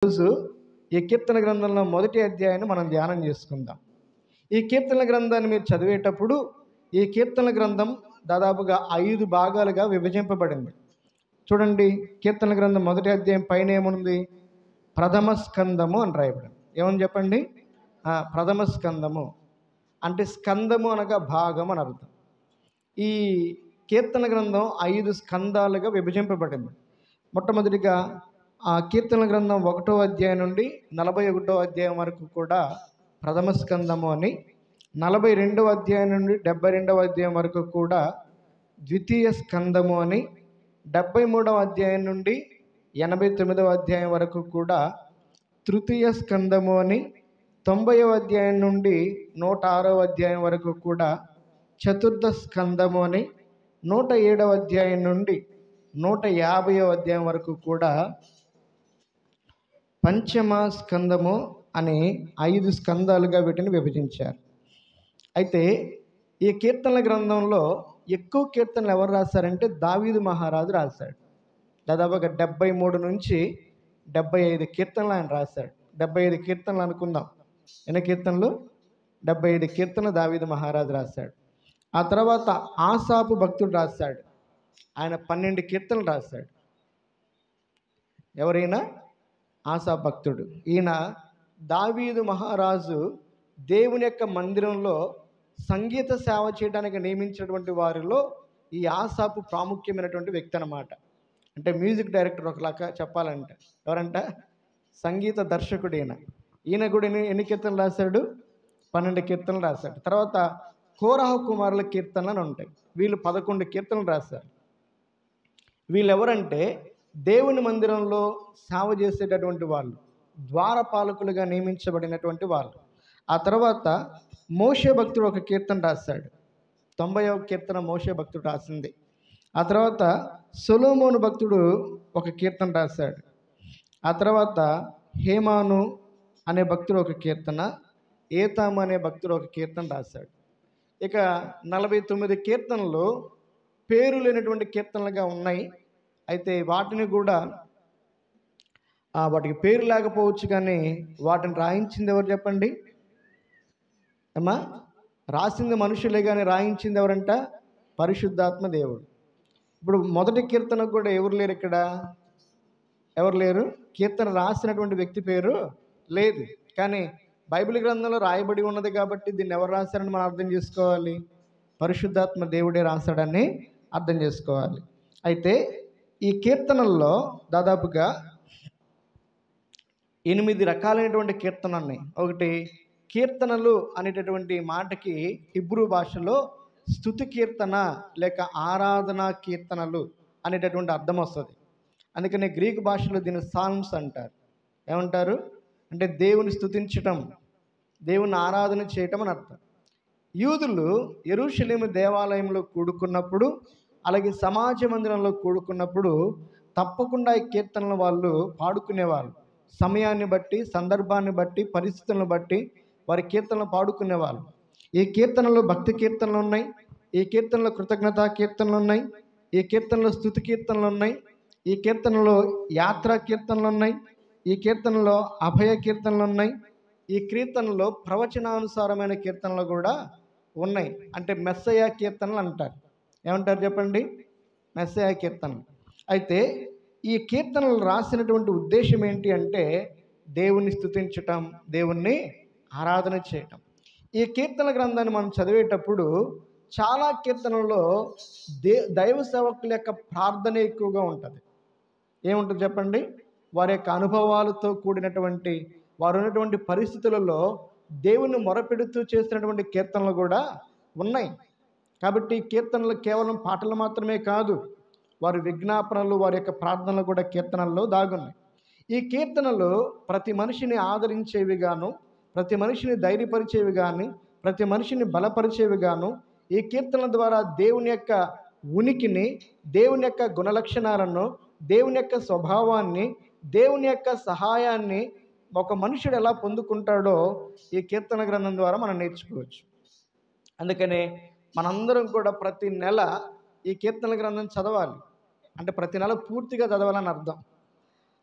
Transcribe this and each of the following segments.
రోజు ఈ కీర్తన గ్రంథంలో మొదటి అధ్యాయాన్ని మనం ధ్యానం చేసుకుందాం. ఈ కీర్తన గ్రంథాన్ని మీరు చదివేటప్పుడు ఈ కీర్తన గ్రంథం దాదాపుగా 5 భాగాలుగా విభజింపబడింది. చూడండి, కీర్తన గ్రంథం మొదటి అధ్యాయం పైన ఏముంది? ప్రథమ స్కందము అని రాయబడింది. ఏమని చెప్పండి? ప్రథమ స్కందము అంటే స్కందము అనగా భాగం అని అర్థం. ఈ కీర్తన గ్రంథం 5 స్కందాలుగా విభజింపబడింది. మొట్టమొదటిగా ఆ కీర్తన గ్రంథం 1వ అధ్యాయం నుండి 41వ అధ్యాయం వరకు కూడా ప్రథమ స్కందము అని, 42వ అధ్యాయం నుండి 72వ అధ్యాయం వరకు కూడా ద్వితీయ స్కందము అని, 73వ అధ్యాయం నుండి 89వ అధ్యాయం వరకు కూడా తృతీయ స్కందము అని, 90వ అధ్యాయం నుండి 106వ అధ్యాయం వరకు కూడా చతుర్థ స్కందము అని, 107వ అధ్యాయం నుండి 150వ అధ్యాయం వరకు కూడా పంచమ స్కందము అని 5 స్కందాలుగా వీటిని విభజించారు. అయితే ఈ కీర్తనల గ్రంథంలో ఎక్కువ కీర్తనలు ఎవరు రాశారంటే దావీదు మహారాజు రాశాడు. దాదాపుగా 73 నుంచి 75 కీర్తనలు ఆయన రాశాడు. 75 కీర్తనలు అనుకుందాం. ఎన్ని కీర్తనలు? 75 కీర్తనలు దావీదు మహారాజు రాశాడు. ఆ తర్వాత ఆసాపు భక్తుడు రాశాడు. ఆయన 12 కీర్తనలు రాశాడు. ఎవరైనా? ఆసాపు భక్తుడు. ఈయన దావీదు మహారాజు దేవుని యొక్క మందిరంలో సంగీత సేవ చేయడానికి నియమించినటువంటి వారిలో ఈ ఆసాపు ప్రాముఖ్యమైనటువంటి వ్యక్తి అన్నమాట. అంటే మ్యూజిక్ డైరెక్టర్ ఒకలాగా చెప్పాలంటే. ఎవరంట? సంగీత దర్శకుడు ఈయన. ఈయన కూడా ఎన్ని కీర్తనలు రాశాడు? 12 కీర్తనలు రాశాడు. తర్వాత కోరహ కుమారుల కీర్తనలు అని ఉంటాయి. వీళ్ళు 11 కీర్తనలు రాశారు. వీళ్ళు ఎవరంటే దేవుని మందిరంలో సేవ చేసేటటువంటి వాళ్ళు, ద్వారపాలకులుగా నియమించబడినటువంటి వాళ్ళు. ఆ తర్వాత మోషే భక్తుడు ఒక కీర్తన రాశాడు. 90వ కీర్తన మోషే భక్తుడు రాసింది. ఆ తర్వాత సొలొమోను భక్తుడు ఒక కీర్తన రాశాడు. ఆ తర్వాత హేమాను అనే భక్తుడు ఒక కీర్తన, ఏతాము అనే భక్తుడు ఒక కీర్తన రాశాడు. ఇక 49 కీర్తనలు పేరు లేనటువంటి కీర్తనలుగా ఉన్నాయి. అయితే వాటిని కూడా వాటికి పేరు లేకపోవచ్చు, కానీ వాటిని రాయించింది ఎవరు చెప్పండి? అమ్మా, రాసింది మనుషులే కానీ రాయించింది ఎవరంట? పరిశుద్ధాత్మ దేవుడు. ఇప్పుడు మొదటి కీర్తనకు కూడా ఎవరు లేరు ఇక్కడ? ఎవరు లేరు? కీర్తన రాసినటువంటి వ్యక్తి పేరు లేదు. కానీ బైబిల్ గ్రంథంలో రాయబడి ఉన్నది కాబట్టి దీన్ని ఎవరు రాశారని మనం అర్థం చేసుకోవాలి. పరిశుద్ధాత్మ దేవుడే రాశాడని అర్థం చేసుకోవాలి. అయితే ఈ కీర్తనల్లో దాదాపుగా 8 రకాలైనటువంటి కీర్తనలు ఉన్నాయి. ఒకటి, కీర్తనలు అనేటటువంటి మాటకి హిబ్రూ భాషలో స్తుతి కీర్తన లేక ఆరాధనా కీర్తనలు అనేటటువంటి అర్థం వస్తుంది. అందుకని గ్రీకు భాషలో దీన్ని సాల్మ్స్ అంటారు. ఏమంటారు అంటే దేవుని స్తుతించటం, దేవుని ఆరాధన చేయటం అని అర్థం. యూదులు యెరూషలేము దేవాలయంలో కూడుకున్నప్పుడు, అలాగే సమాజ మందిరంలో కూడుకున్నప్పుడు తప్పకుండా ఈ కీర్తనలు వాళ్ళు పాడుకునేవాళ్ళు. సమయాన్ని బట్టి, సందర్భాన్ని బట్టి, పరిస్థితులను బట్టి వారి కీర్తనలు పాడుకునేవాళ్ళు. ఈ కీర్తనలో భక్తి కీర్తనలు ఉన్నాయి, ఈ కీర్తనలో కృతజ్ఞతా కీర్తనలు ఉన్నాయి, ఈ కీర్తనలో స్తుతి కీర్తనలు ఉన్నాయి, ఈ కీర్తనలో యాత్రా కీర్తనలు ఉన్నాయి, ఈ కీర్తనలో అభయ కీర్తనలు ఉన్నాయి, ఈ కీర్తనలో ప్రవచనానుసారమైన కీర్తనలు కూడా ఉన్నాయి. అంటే మెస్సయ కీర్తనలు అంటారు. ఏమంటారు చెప్పండి? మెస్సయ కీర్తనలు. అయితే ఈ కీర్తనలు రాసినటువంటి ఉద్దేశం ఏంటి అంటే దేవుణ్ణి స్తుతించటం, దేవుణ్ణి ఆరాధన చేయటం. ఈ కీర్తన గ్రంథాన్ని మనం చదివేటప్పుడు చాలా కీర్తనల్లో దైవ సేవకుల యొక్క ప్రార్థన ఎక్కువగా ఉంటుంది. ఏముంటుంది చెప్పండి? వారి యొక్క అనుభవాలతో కూడినటువంటి, వారు ఉన్నటువంటి పరిస్థితులలో దేవుని మొరపెడుతూ చేసినటువంటి కీర్తనలు కూడా ఉన్నాయి. కాబట్టి కీర్తనలు కేవలం పాటలు మాత్రమే కాదు, వారి విజ్ఞాపనలు, వారి యొక్క ప్రార్థనలు కూడా కీర్తనల్లో దాగున్నాయి. ఈ కీర్తనలు ప్రతి మనిషిని ఆదరించేవి గాను, ప్రతి మనిషిని ధైర్యపరిచేవి కానీ, ప్రతి మనిషిని బలపరిచేవి గాను, ఈ కీర్తనల ద్వారా దేవుని యొక్క ఉనికిని, దేవుని యొక్క గుణలక్షణాలను, దేవుని యొక్క స్వభావాన్ని, దేవుని యొక్క సహాయాన్ని ఒక మనుషుడు ఎలా పొందుకుంటాడో ఈ కీర్తన గ్రంథం ద్వారా మనం నేర్చుకోవచ్చు. అందుకనే మనందరం కూడా ప్రతి నెల ఈ కీర్తన గ్రంథం చదవాలి. అంటే ప్రతి నెల పూర్తిగా చదవాలని అర్థం.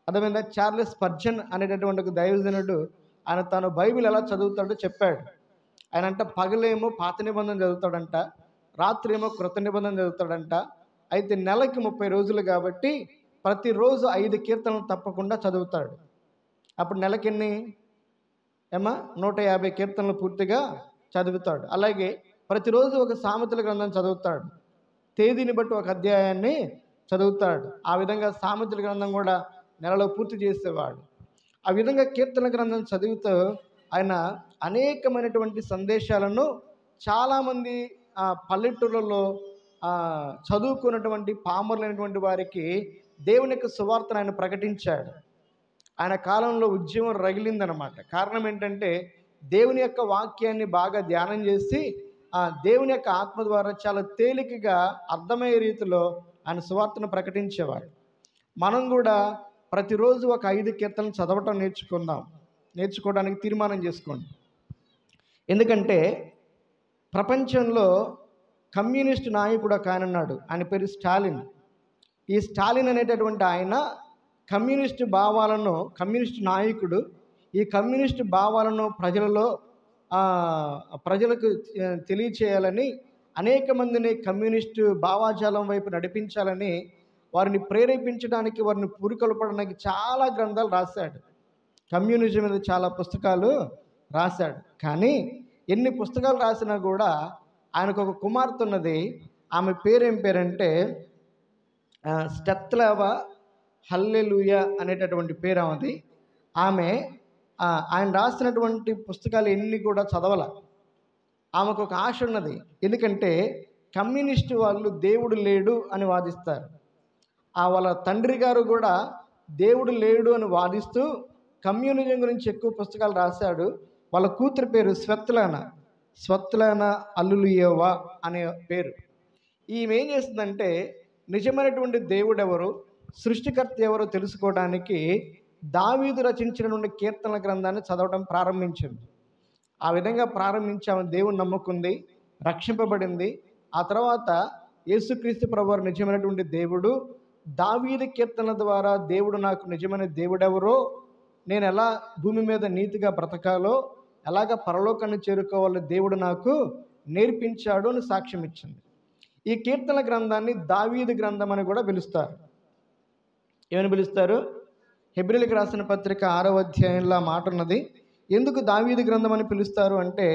అర్థమైందా? చార్లెస్ స్పర్జన్ అనేటటువంటి ఒక దైవజనుడు ఆయన తను బైబిల్ ఎలా చదువుతాడో చెప్పాడు. ఆయన అంట పగలేమో పాత నిబంధన చదువుతాడంట, రాత్రి ఏమో కృత నిబంధన చదువుతాడంట. అయితే నెలకి 30 రోజులు కాబట్టి ప్రతిరోజు 5 కీర్తనలు తప్పకుండా చదువుతాడు. అప్పుడు నెలకెన్ని ఏమా 150 కీర్తనలు పూర్తిగా చదువుతాడు. అలాగే ప్రతిరోజు ఒక సామెతల గ్రంథం చదువుతాడు, తేదీని బట్టి ఒక అధ్యాయాన్ని చదువుతాడు. ఆ విధంగా సామెతల గ్రంథం కూడా నెలలో పూర్తి చేసేవాడు. ఆ విధంగా కీర్తన గ్రంథం చదువుతూ ఆయన అనేకమైనటువంటి సందేశాలను చాలామంది పల్లెటూళ్ళలో చదువుకున్నటువంటి పామరులైనటువంటి వారికి దేవుని యొక్క సువార్తను ఆయన ప్రకటించాడు. ఆయన కాలంలో ఉద్యమం రగిలిందనమాట. కారణం ఏంటంటే దేవుని యొక్క వాక్యాన్ని బాగా ధ్యానం చేసి దేవుని యొక్క ఆత్మ ద్వారా చాలా తేలికగా అర్థమయ్యే రీతిలో ఆయన సువార్తను ప్రకటించేవాడు. మనం కూడా ప్రతిరోజు ఒక 5 కీర్తనలు చదవటం నేర్చుకోవడానికి తీర్మానం చేసుకోండి. ఎందుకంటే ప్రపంచంలో కమ్యూనిస్ట్ నాయకుడు ఒక ఆయన ఉన్నాడు. ఆయన పేరు స్టాలిన్. ఈ స్టాలిన్ అనేటటువంటి ఆయన కమ్యూనిస్ట్ నాయకుడు. ఈ కమ్యూనిస్ట్ భావాలను ప్రజలకు తెలియచేయాలని, అనేక మందిని కమ్యూనిస్టు భావాజాలం వైపు నడిపించాలని, వారిని ప్రేరేపించడానికి, వారిని పురికొల్పడానికి చాలా గ్రంథాలు రాశాడు. కమ్యూనిజం మీద చాలా పుస్తకాలు రాశాడు. కానీ ఎన్ని పుస్తకాలు రాసినా కూడా ఆయనకు ఒక కుమార్తె ఉన్నది. ఆమె పేరేం పేరంటే స్టెత్లవా హల్లెలూయా అనేటటువంటి పేరు ఆమెది. ఆయన రాసినటువంటి పుస్తకాలు ఎన్ని కూడా చదవాల. ఆమెకు ఒక ఆశ ఉన్నది. ఎందుకంటే కమ్యూనిస్టు వాళ్ళు దేవుడు లేడు అని వాదిస్తారు. వాళ్ళ తండ్రి గారు కూడా దేవుడు లేడు అని వాదిస్తూ కమ్యూనిజం గురించి ఎక్కువ పుస్తకాలు రాశాడు. వాళ్ళ కూతురు పేరు స్వత్లానా అల్లులియోవా అనే పేరు. ఈమె ఏం చేస్తుందంటే నిజమైనటువంటి దేవుడు ఎవరు, సృష్టికర్త ఎవరో తెలుసుకోవడానికి దావీదు రచించినటువంటి కీర్తనల గ్రంథాన్ని చదవడం ప్రారంభించింది. ఆ విధంగా ప్రారంభించి ఆమె దేవుని నమ్ముకుంది, రక్షింపబడింది. ఆ తర్వాత యేసుక్రీస్తు ప్రభువారు నిజమైనటువంటి దేవుడు, దావీదు కీర్తనల ద్వారా దేవుడు నాకు నిజమైన దేవుడెవరో, నేను ఎలా భూమి మీద నీతిగా బ్రతకాలో, ఎలాగ పరలోకాన్ని చేరుకోవాలో దేవుడు నాకు నేర్పించాడు అని సాక్ష్యం ఇచ్చింది. ఈ కీర్తన గ్రంథాన్ని దావీదు గ్రంథం అని కూడా పిలుస్తారు. ఏమని పిలుస్తారు? హెబ్రీయులకు రాసిన పత్రిక 6వ అధ్యాయంలో మాట ఉన్నది. ఎందుకు దావీదు గ్రంథం అని పిలుస్తారు అంటే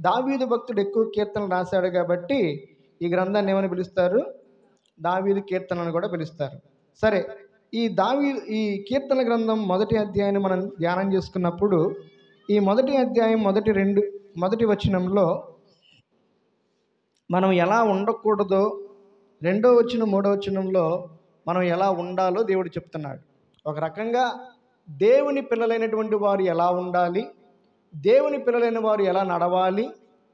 దావీదు భక్తుడు ఎక్కువ కీర్తనలు రాశాడు కాబట్టి ఈ గ్రంథాన్ని ఏమని పిలుస్తారు? దావీదు కీర్తనని కూడా పిలుస్తారు. సరే, ఈ కీర్తన గ్రంథం మొదటి అధ్యాయాన్ని మనం ధ్యానం చేసుకున్నప్పుడు ఈ మొదటి అధ్యాయం మొదటి వచనంలో మనం ఎలా ఉండకూడదో, 2వ వచనం 3వ వచనంలో మనం ఎలా ఉండాలో దేవుడు చెప్తున్నాడు. ఒక రకంగా దేవుని పిల్లలైనటువంటి వారు ఎలా ఉండాలి, దేవుని పిల్లలైన వారు ఎలా నడవాలి,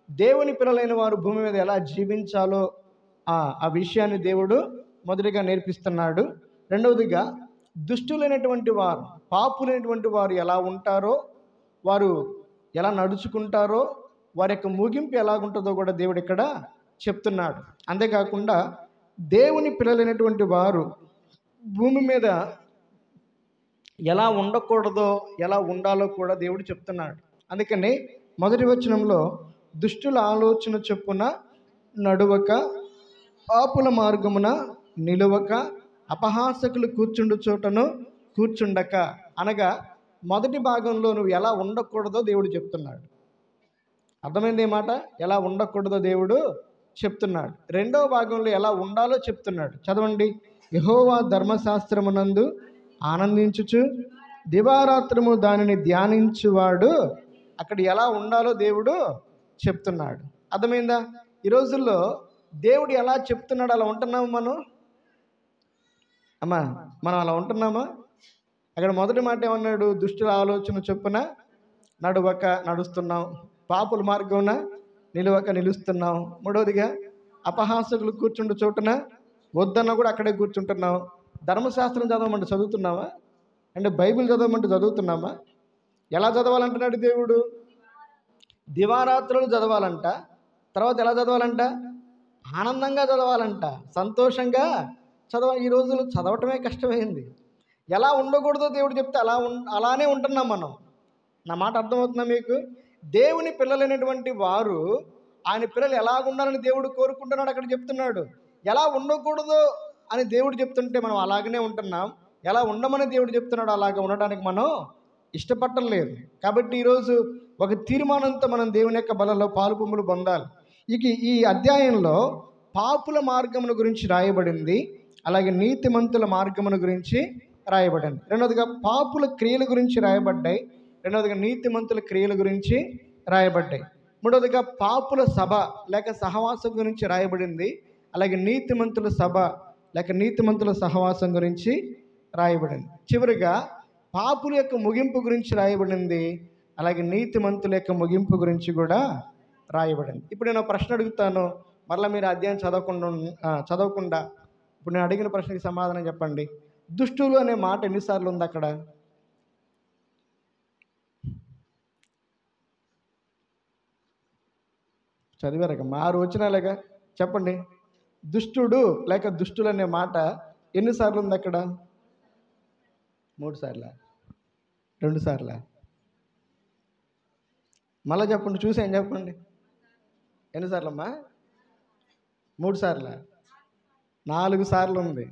దేవుని పిల్లలైన వారు భూమి మీద ఎలా జీవించాలో ఆ విషయాన్ని దేవుడు మొదటిగా నేర్పిస్తున్నాడు. రెండవదిగా దుష్టులైనటువంటి వారు, పాపులైనటువంటి వారు ఎలా ఉంటారో, వారు ఎలా నడుచుకుంటారో, వారి యొక్క ముగింపు ఎలాగుంటుందో కూడా దేవుడు ఇక్కడ చెప్తున్నాడు. అంతేకాకుండా దేవుని పిల్లలైనటువంటి వారు భూమి మీద ఎలా ఉండకూడదో, ఎలా ఉండాలో కూడా దేవుడు చెప్తున్నాడు. అందుకని మొదటి వచనంలో దుష్టుల ఆలోచన చొప్పున నడువక, పాపుల మార్గమున నిలువక, అపహాసకులు కూర్చుండు చోటను కూర్చుండక, అనగా మొదటి భాగంలో నువ్వు ఎలా ఉండకూడదో దేవుడు చెప్తున్నాడు. అర్థమైంది ఈ మాట? ఎలా ఉండకూడదో దేవుడు చెప్తున్నాడు. రెండవ భాగంలో ఎలా ఉండాలో చెప్తున్నాడు. చదవండి. యెహోవా ధర్మశాస్త్రమునందు ఆనందించుచు దివారాత్రము దానిని ధ్యానించువాడు. అక్కడ ఎలా ఉండాలో దేవుడు చెప్తున్నాడు. అర్థమైందా? ఈ రోజుల్లో దేవుడు ఎలా చెప్తున్నాడు అలా ఉంటున్నాము మనం అలా ఉంటున్నామా? అక్కడ మొదటి మాట ఏమన్నాడు? దుష్టుల ఆలోచన చొప్పున నడుస్తున్నాం, పాపుల మార్గమున నిలువక నిలుస్తున్నాం. మూడవదిగా అపహాసకులు కూర్చుండు చోటున వద్దన్నా కూడా అక్కడే కూర్చుంటున్నాం. ధర్మశాస్త్రం చదవమంటే చదువుతున్నామా? అంటే బైబిల్ చదవమంటే చదువుతున్నామా? ఎలా చదవాలంటున్నాడు దేవుడు? దివారాత్రులు చదవాలంట. తర్వాత ఎలా చదవాలంట? ఆనందంగా చదవాలంట, సంతోషంగా ఈ రోజులు చదవటమే కష్టమైంది. ఎలా ఉండకూడదో దేవుడు చెప్తే అలానే ఉంటున్నాం మనం. నా మాట అర్థమవుతుందా మీకు? దేవుని పిల్లలైనటువంటి వారు ఆయన పిల్లలు ఎలాగుండాలని దేవుడు కోరుకుంటున్నాడు అక్కడ చెప్తున్నాడు. ఎలా ఉండకూడదో అని దేవుడు చెప్తుంటే మనం అలాగనే ఉంటున్నాం. ఎలా ఉండమని దేవుడు చెప్తున్నాడు అలాగ ఉండడానికి మనం ఇష్టపడటం లేదు. కాబట్టి ఈరోజు ఒక తీర్మానంతో మనం దేవుని యొక్క బలలో పాలుపొమ్ములు పొందాలి. ఇక ఈ అధ్యాయంలో పాపుల మార్గమును గురించి రాయబడింది, అలాగే నీతిమంతుల మార్గమును గురించి రాయబడింది. రెండవదిగా పాపుల క్రియల గురించి రాయబడ్డాయి, రెండవదిగా నీతిమంతుల క్రియల గురించి రాయబడ్డాయి. మూడవదిగా పాపుల సభ లేక సహవాసం గురించి రాయబడింది, అలాగే నీతిమంతుల సభ లేక నీతిమంతుల సహవాసం గురించి రాయబడింది. చివరిగా పాపుల యొక్క ముగింపు గురించి రాయబడింది, అలాగే నీతిమంతుల యొక్క ముగింపు గురించి కూడా రాయబడింది. ఇప్పుడు నేను ప్రశ్న అడుగుతాను, మరలా మీరు అధ్యాయం చదవకుండా ఇప్పుడు నేను అడిగిన ప్రశ్నకి సమాధానం చెప్పండి. దుష్టులు అనే మాట ఎన్నిసార్లు ఉంది అక్కడ? చదివారక 6 వచనాలేగా, చెప్పండి. దుష్టుడు లేక దుష్టులు అనే మాట ఎన్నిసార్లు ఉంది అక్కడ? 3 సార్లా? 2 సార్లా? మళ్ళీ చెప్పండి, చూసాను చెప్పండి. ఎన్నిసార్లు అమ్మా? 3 సార్లా? 4 సార్లు ఉంది.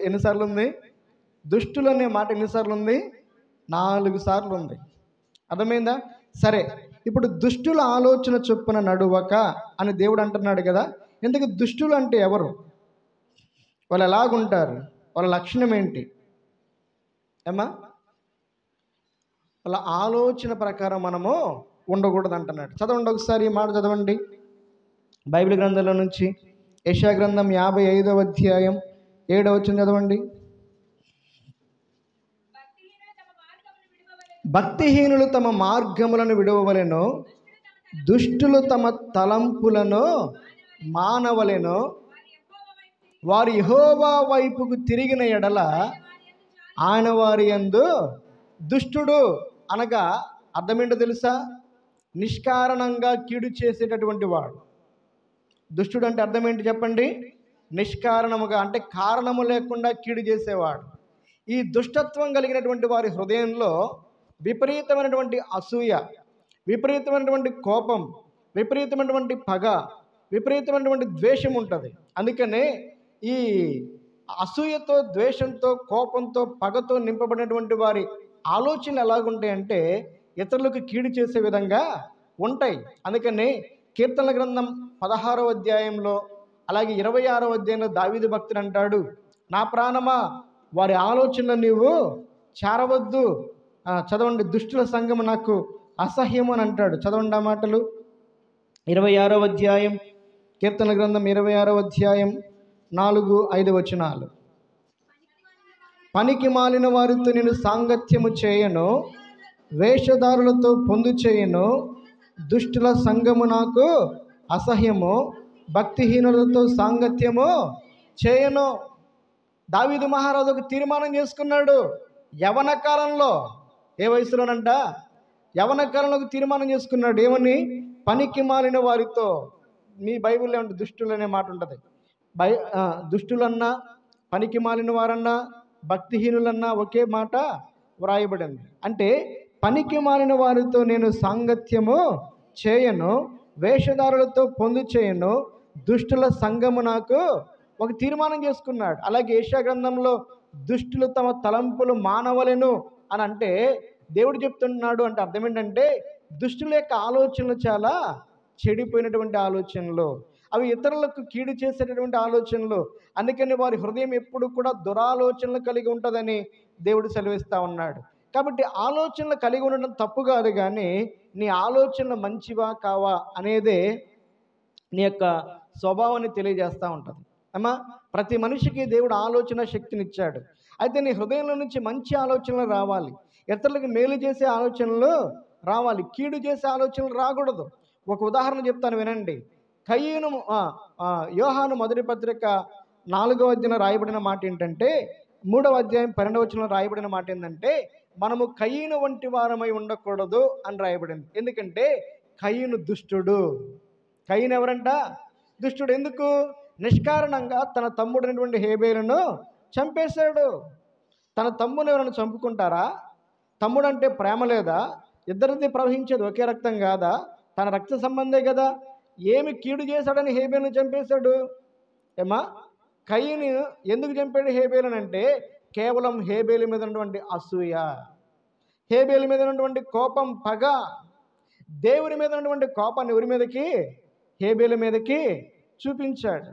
ఎన్నిసార్లు ఉంది? దుష్టులు అనే మాట ఎన్నిసార్లు ఉంది? 4 సార్లు ఉంది. అర్థమైందా? సరే, ఇప్పుడు దుష్టుల ఆలోచన చొప్పున నడువక అని దేవుడు అంటున్నాడు కదా. ఎందుకు దుష్టులు అంటే ఎవరు? వాళ్ళు ఎలాగుంటారు? వాళ్ళ లక్షణం ఏంటి ఏమా? వాళ్ళ ఆలోచన ప్రకారం మనము ఉండకూడదు అంటున్నాడు. చదవండి ఒకసారి ఈ మాట చదవండి బైబిల్ గ్రంథంలో నుంచి. యెషయా గ్రంథం 55వ అధ్యాయం 7వ వచనం చదవండి. భక్తిహీనులు తమ మార్గములను విడవవలెను, దుష్టులు తమ తలంపులను మానవలెను. వారి యెహోవా వైపుకు తిరిగిన ఎడల ఆయన వారి యందు దుష్టుడు. అనగా అర్థమేంటో తెలుసా? నిష్కారణంగా కీడు చేసేటటువంటి వాడు. దుష్టుడు అంటే అర్థం ఏంటి చెప్పండి? నిష్కారణముగా అంటే కారణము లేకుండా కీడు చేసేవాడు. ఈ దుష్టత్వం కలిగినటువంటి వారి హృదయంలో విపరీతమైనటువంటి అసూయ, విపరీతమైనటువంటి కోపం, విపరీతమైనటువంటి పగ, విపరీతమైనటువంటి ద్వేషం ఉంటుంది. అందుకనే ఈ అసూయతో, ద్వేషంతో, కోపంతో, పగతో నింపబడినటువంటి వారి ఆలోచనలు ఎలాగుంటాయంటే ఇతరులకు కీడు చేసే విధంగా ఉంటాయి. అందుకని కీర్తనల గ్రంథం 16వ అధ్యాయంలో అలాగే 26వ అధ్యాయంలో దావీదు భక్తుడు అంటాడు, నా ప్రాణమా వారి ఆలోచనలు నీవు చేరవద్దు. చదవండి, దుష్టుల సంఘము నాకు అసహ్యము అని అంటాడు. చదవండి ఆ మాటలు. 26వ అధ్యాయం కీర్తన గ్రంథం 26వ అధ్యాయం 4-5 వచనాలు. పనికి మాలిన వారితో నేను సాంగత్యము చేయను, వేషధారులతో పొందు చేయను, దుష్టుల సంఘము నాకు అసహ్యము, భక్తిహీనులతో సాంగత్యము చేయను. దావీదు మహారాజు ఒక తీర్మానం చేసుకున్నాడు యవన కాలంలో. ఏ వయసులోనంట? యవన కాలంలో ఒక తీర్మానం చేసుకున్నాడు. ఏమని? పనికి మాలిన వారితో. మీ బైబిల్లో ఏమంటే దుష్టులు అనే మాట ఉంటుంది. దుష్టులన్నా, పనికి మాలిన వారన్నా, భక్తిహీనులన్నా ఒకే మాట వ్రాయబడింది. అంటే పనికి మాలిన వారితో నేను సాంగత్యము చేయను, వేషధారులతో పొందు చేయను, దుష్టుల సంఘము నాకు ఒక తీర్మానం చేసుకున్నాడు. అలాగే యెషయా గ్రంథంలో దుష్టులు తమ తలంపులు మానవలెను అని అంటే దేవుడు చెప్తున్నాడు. అంటే అర్థం ఏంటంటే దుష్టుల యొక్క ఆలోచనలు చాలా చెడిపోయినటువంటి ఆలోచనలు, అవి ఇతరులకు కీడు చేసేటటువంటి ఆలోచనలు. అందుకని వారి హృదయం ఎప్పుడు కూడా దురాలోచనలు కలిగి ఉంటుందని దేవుడు సెలవిస్తూ ఉన్నాడు. కాబట్టి ఆలోచనలు కలిగి ఉండడం తప్పు కాదు, కానీ నీ ఆలోచనలు మంచివా కావా అనేదే నీ యొక్క స్వభావాన్ని తెలియజేస్తూ ఉంటుంది. అమ్మా, ప్రతి మనిషికి దేవుడు ఆలోచన శక్తినిచ్చాడు. అయితే నీ హృదయంలో నుంచి మంచి ఆలోచనలు రావాలి, ఇతరులకు మేలు చేసే ఆలోచనలు రావాలి, కీడు చేసే ఆలోచనలు రాకూడదు. ఒక ఉదాహరణ చెప్తాను వినండి. కయ్యను యోహాను మొదటి పత్రిక 4వ అధ్యాయంలో రాయబడిన మాట ఏంటంటే, 3వ అధ్యాయం 12వ వచనంలో రాయబడిన మాట ఏంటంటే, మనము కయ్యను వంటి వారమై ఉండకూడదు అని రాయబడింది. ఎందుకంటే కయ్యను దుష్టుడు. కయ్యను ఎవరంట? దుష్టుడు. ఎందుకు? నిష్కారణంగా తన తమ్ముడైనటువంటి హేబేలును చంపేశాడు. తన తమ్ముని ఎవరైనా చంపుకుంటారా? తమ్ముడు అంటే ప్రేమ లేదా? ఇద్దరిది ప్రవహించేది ఒకే రక్తం కాదా? తన రక్త సంబంధే కదా. ఏమి కీడు చేశాడని హేబేలును చంపేశాడు? ఏమా, కయ్యను ఎందుకు చంపాడు హేబేలుని అంటే కేవలం హేబేలు మీద ఉన్నటువంటి అసూయ, హేబేలు మీద ఉన్నటువంటి కోపం, పగ. దేవుని మీద ఉన్నటువంటి కోపాన్ని ఎవరి మీదకి? హేబేలు మీదకి చూపించాడు.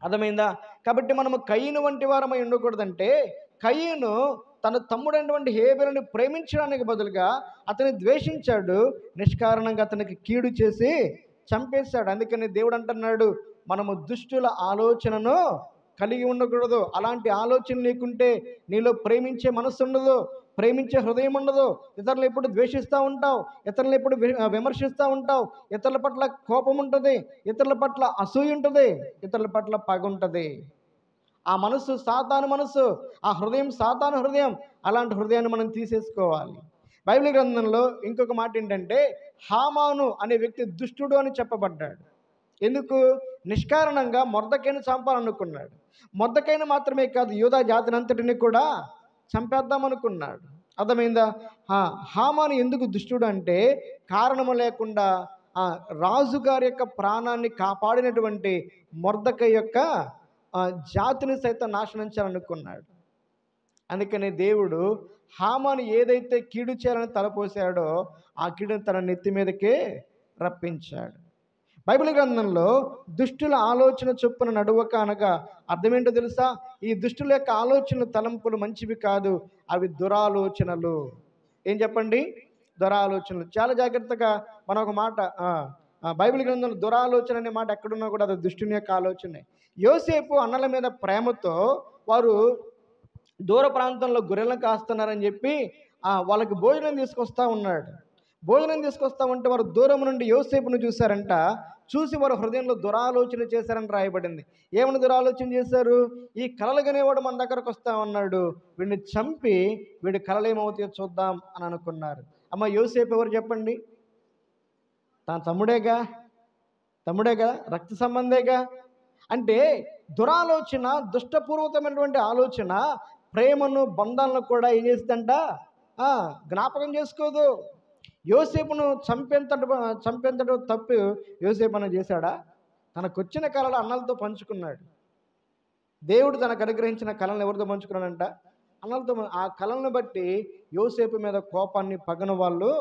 అర్థమైందా? కాబట్టి మనము కయ్యను వంటి వారమై ఉండకూడదంటే, కయ్యను తన తమ్ముడైనటువంటి హేబేలుని ప్రేమించడానికి బదులుగా అతన్ని ద్వేషించాడు, నిష్కారణంగా అతనికి కీడు చేసి చంపేశాడు. అందుకని దేవుడు అంటున్నాడు, మనము దుష్టుల ఆలోచనను కలిగి ఉండకూడదు. అలాంటి ఆలోచన నీకుంటే నీలో ప్రేమించే మనసు ఉండదు, ప్రేమించే హృదయం ఉండదు. ఇతరులు ఎప్పుడు ద్వేషిస్తూ ఉంటావు, ఇతరులను ఎప్పుడు విమర్శిస్తూ ఉంటావు, ఇతరుల పట్ల కోపం ఉంటుంది, ఇతరుల పట్ల అసూయ ఉంటుంది, ఇతరుల పట్ల పగ ఉంటుంది. ఆ మనసు సాతాను మనసు, ఆ హృదయం సాతాను హృదయం. అలాంటి హృదయాన్ని మనం తీసేసుకోవాలి. బైబిల్ గ్రంథంలో ఇంకొక మాట ఏంటంటే, హామాను అనే వ్యక్తి దుష్టుడు అని చెప్పబడ్డాడు. ఎందుకు? నిష్కారణంగా మొర్దెకైను చంపాలనుకున్నాడు. మొర్దెకైను మాత్రమే కాదు, యూదా జాతిని అంతటిని కూడా చంపేద్దామనుకున్నాడు. అర్థమైందా? హామాను ఎందుకు దుష్టుడు అంటే, కారణము లేకుండా రాజుగారి యొక్క ప్రాణాన్ని కాపాడినటువంటి మొర్దెకై యొక్క జాతిని సైతం నాశనం చేయాలనుకున్నాడు. అందుకని దేవుడు హామాను ఏదైతే కీడు చేయాలని తలపోసాడో ఆ కీడును తన నెత్తి మీదకే రప్పించాడు. బైబిల్ గ్రంథంలో దుష్టుల ఆలోచన చొప్పున నడువక అనగా అర్థమేంటో తెలుసా? ఈ దుష్టుల యొక్క ఆలోచనలు, తలంపులు మంచివి కాదు, అవి దురాలోచనలు. ఏం చెప్పండి? దురాలోచనలు. చాలా జాగ్రత్తగా మనం ఒక మాట, బైబిల్ గ్రంథంలో దురాలోచన అనే మాట ఎక్కడున్నా కూడా అది దుష్టుని యొక్క ఆలోచనే. యోసేపు అన్నల మీద ప్రేమతో వారు దూర ప్రాంతంలో గొర్రెలను కాస్తున్నారని చెప్పి వాళ్ళకి భోజనం తీసుకొస్తా ఉన్నాడు. భోజనం తీసుకొస్తా ఉంటే వారు దూరం నుండి యోసేపును చూశారంట. చూసి వారు హృదయంలో దురాలోచన చేశారని రాయబడింది. ఏమని దురాలోచన చేశారు? ఈ కలలు కనేవాడు మన దగ్గరకు వస్తా ఉన్నాడు, వీడిని చంపి వీడి కలలు ఏమవుతాయో చూద్దాం అని అనుకున్నారు. అమ్మ, యోసేపు ఎవరు చెప్పండి? తన తమ్ముడేగా, రక్త సంబంధేగా. అంటే దురాలోచన, దుష్టపూర్వకమైనటువంటి ఆలోచన ప్రేమను, బంధాలను కూడా ఏం చేస్తుందంట? జ్ఞాపకం చేసుకోదు. యోసేపును చంపేంతటి తప్పు యోసేపు అని చేశాడా? తనకొచ్చిన కళలు అన్నలతో పంచుకున్నాడు. దేవుడు తనకు అనుగ్రహించిన కళలను ఎవరితో పంచుకున్నాడంట? అన్నలతో. ఆ కళలను బట్టి యోసేపు మీద కోపాన్ని, పగను వాళ్ళు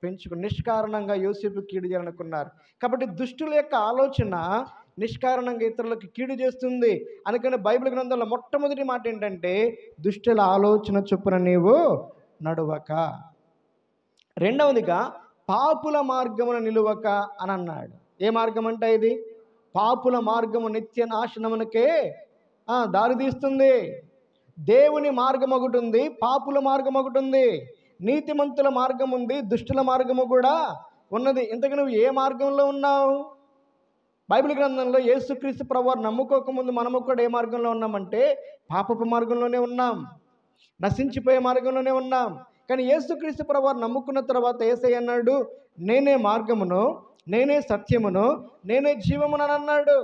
పెంచుకుని నిష్కారణంగా యోసేపు కీడు చేయాలనుకున్నారు. కాబట్టి దుష్టుల యొక్క ఆలోచన నిష్కారణంగా ఇతరులకు కీడు చేస్తుంది. అందుకని బైబిల్ గ్రంథంలో మొట్టమొదటి మాట ఏంటంటే, దుష్టుల ఆలోచన చొప్పున నీవు నడువక. రెండవదిగా, పాపుల మార్గమున నిలువక అని అన్నాడు. ఏ మార్గం అంటే ఇది? పాపుల మార్గము నిత్య నాశనమునకే దారితీస్తుంది. దేవుని మార్గం ఒకటి ఉంది, పాపుల మార్గం ఒకటి ఉంది. నీతిమంతుల మార్గం ఉంది, దుష్టుల మార్గము కూడా ఉన్నది. ఇంతకు నువ్వు ఏ మార్గంలో ఉన్నావు? బైబిల్ గ్రంథంలో యేసుక్రీస్తు ప్రభువారు నమ్ముకోకముందు మనము కూడా ఏ మార్గంలో ఉన్నామంటే పాపపు మార్గంలోనే ఉన్నాం, నశించిపోయే మార్గంలోనే ఉన్నాం. కానీ యేసుక్రీస్తు ప్రభువారు నమ్ముకున్న తర్వాత యేసయ్య అన్నాడు, నేనే మార్గమును, నేనే సత్యమును, నేనే జీవమును అని అన్నాడు.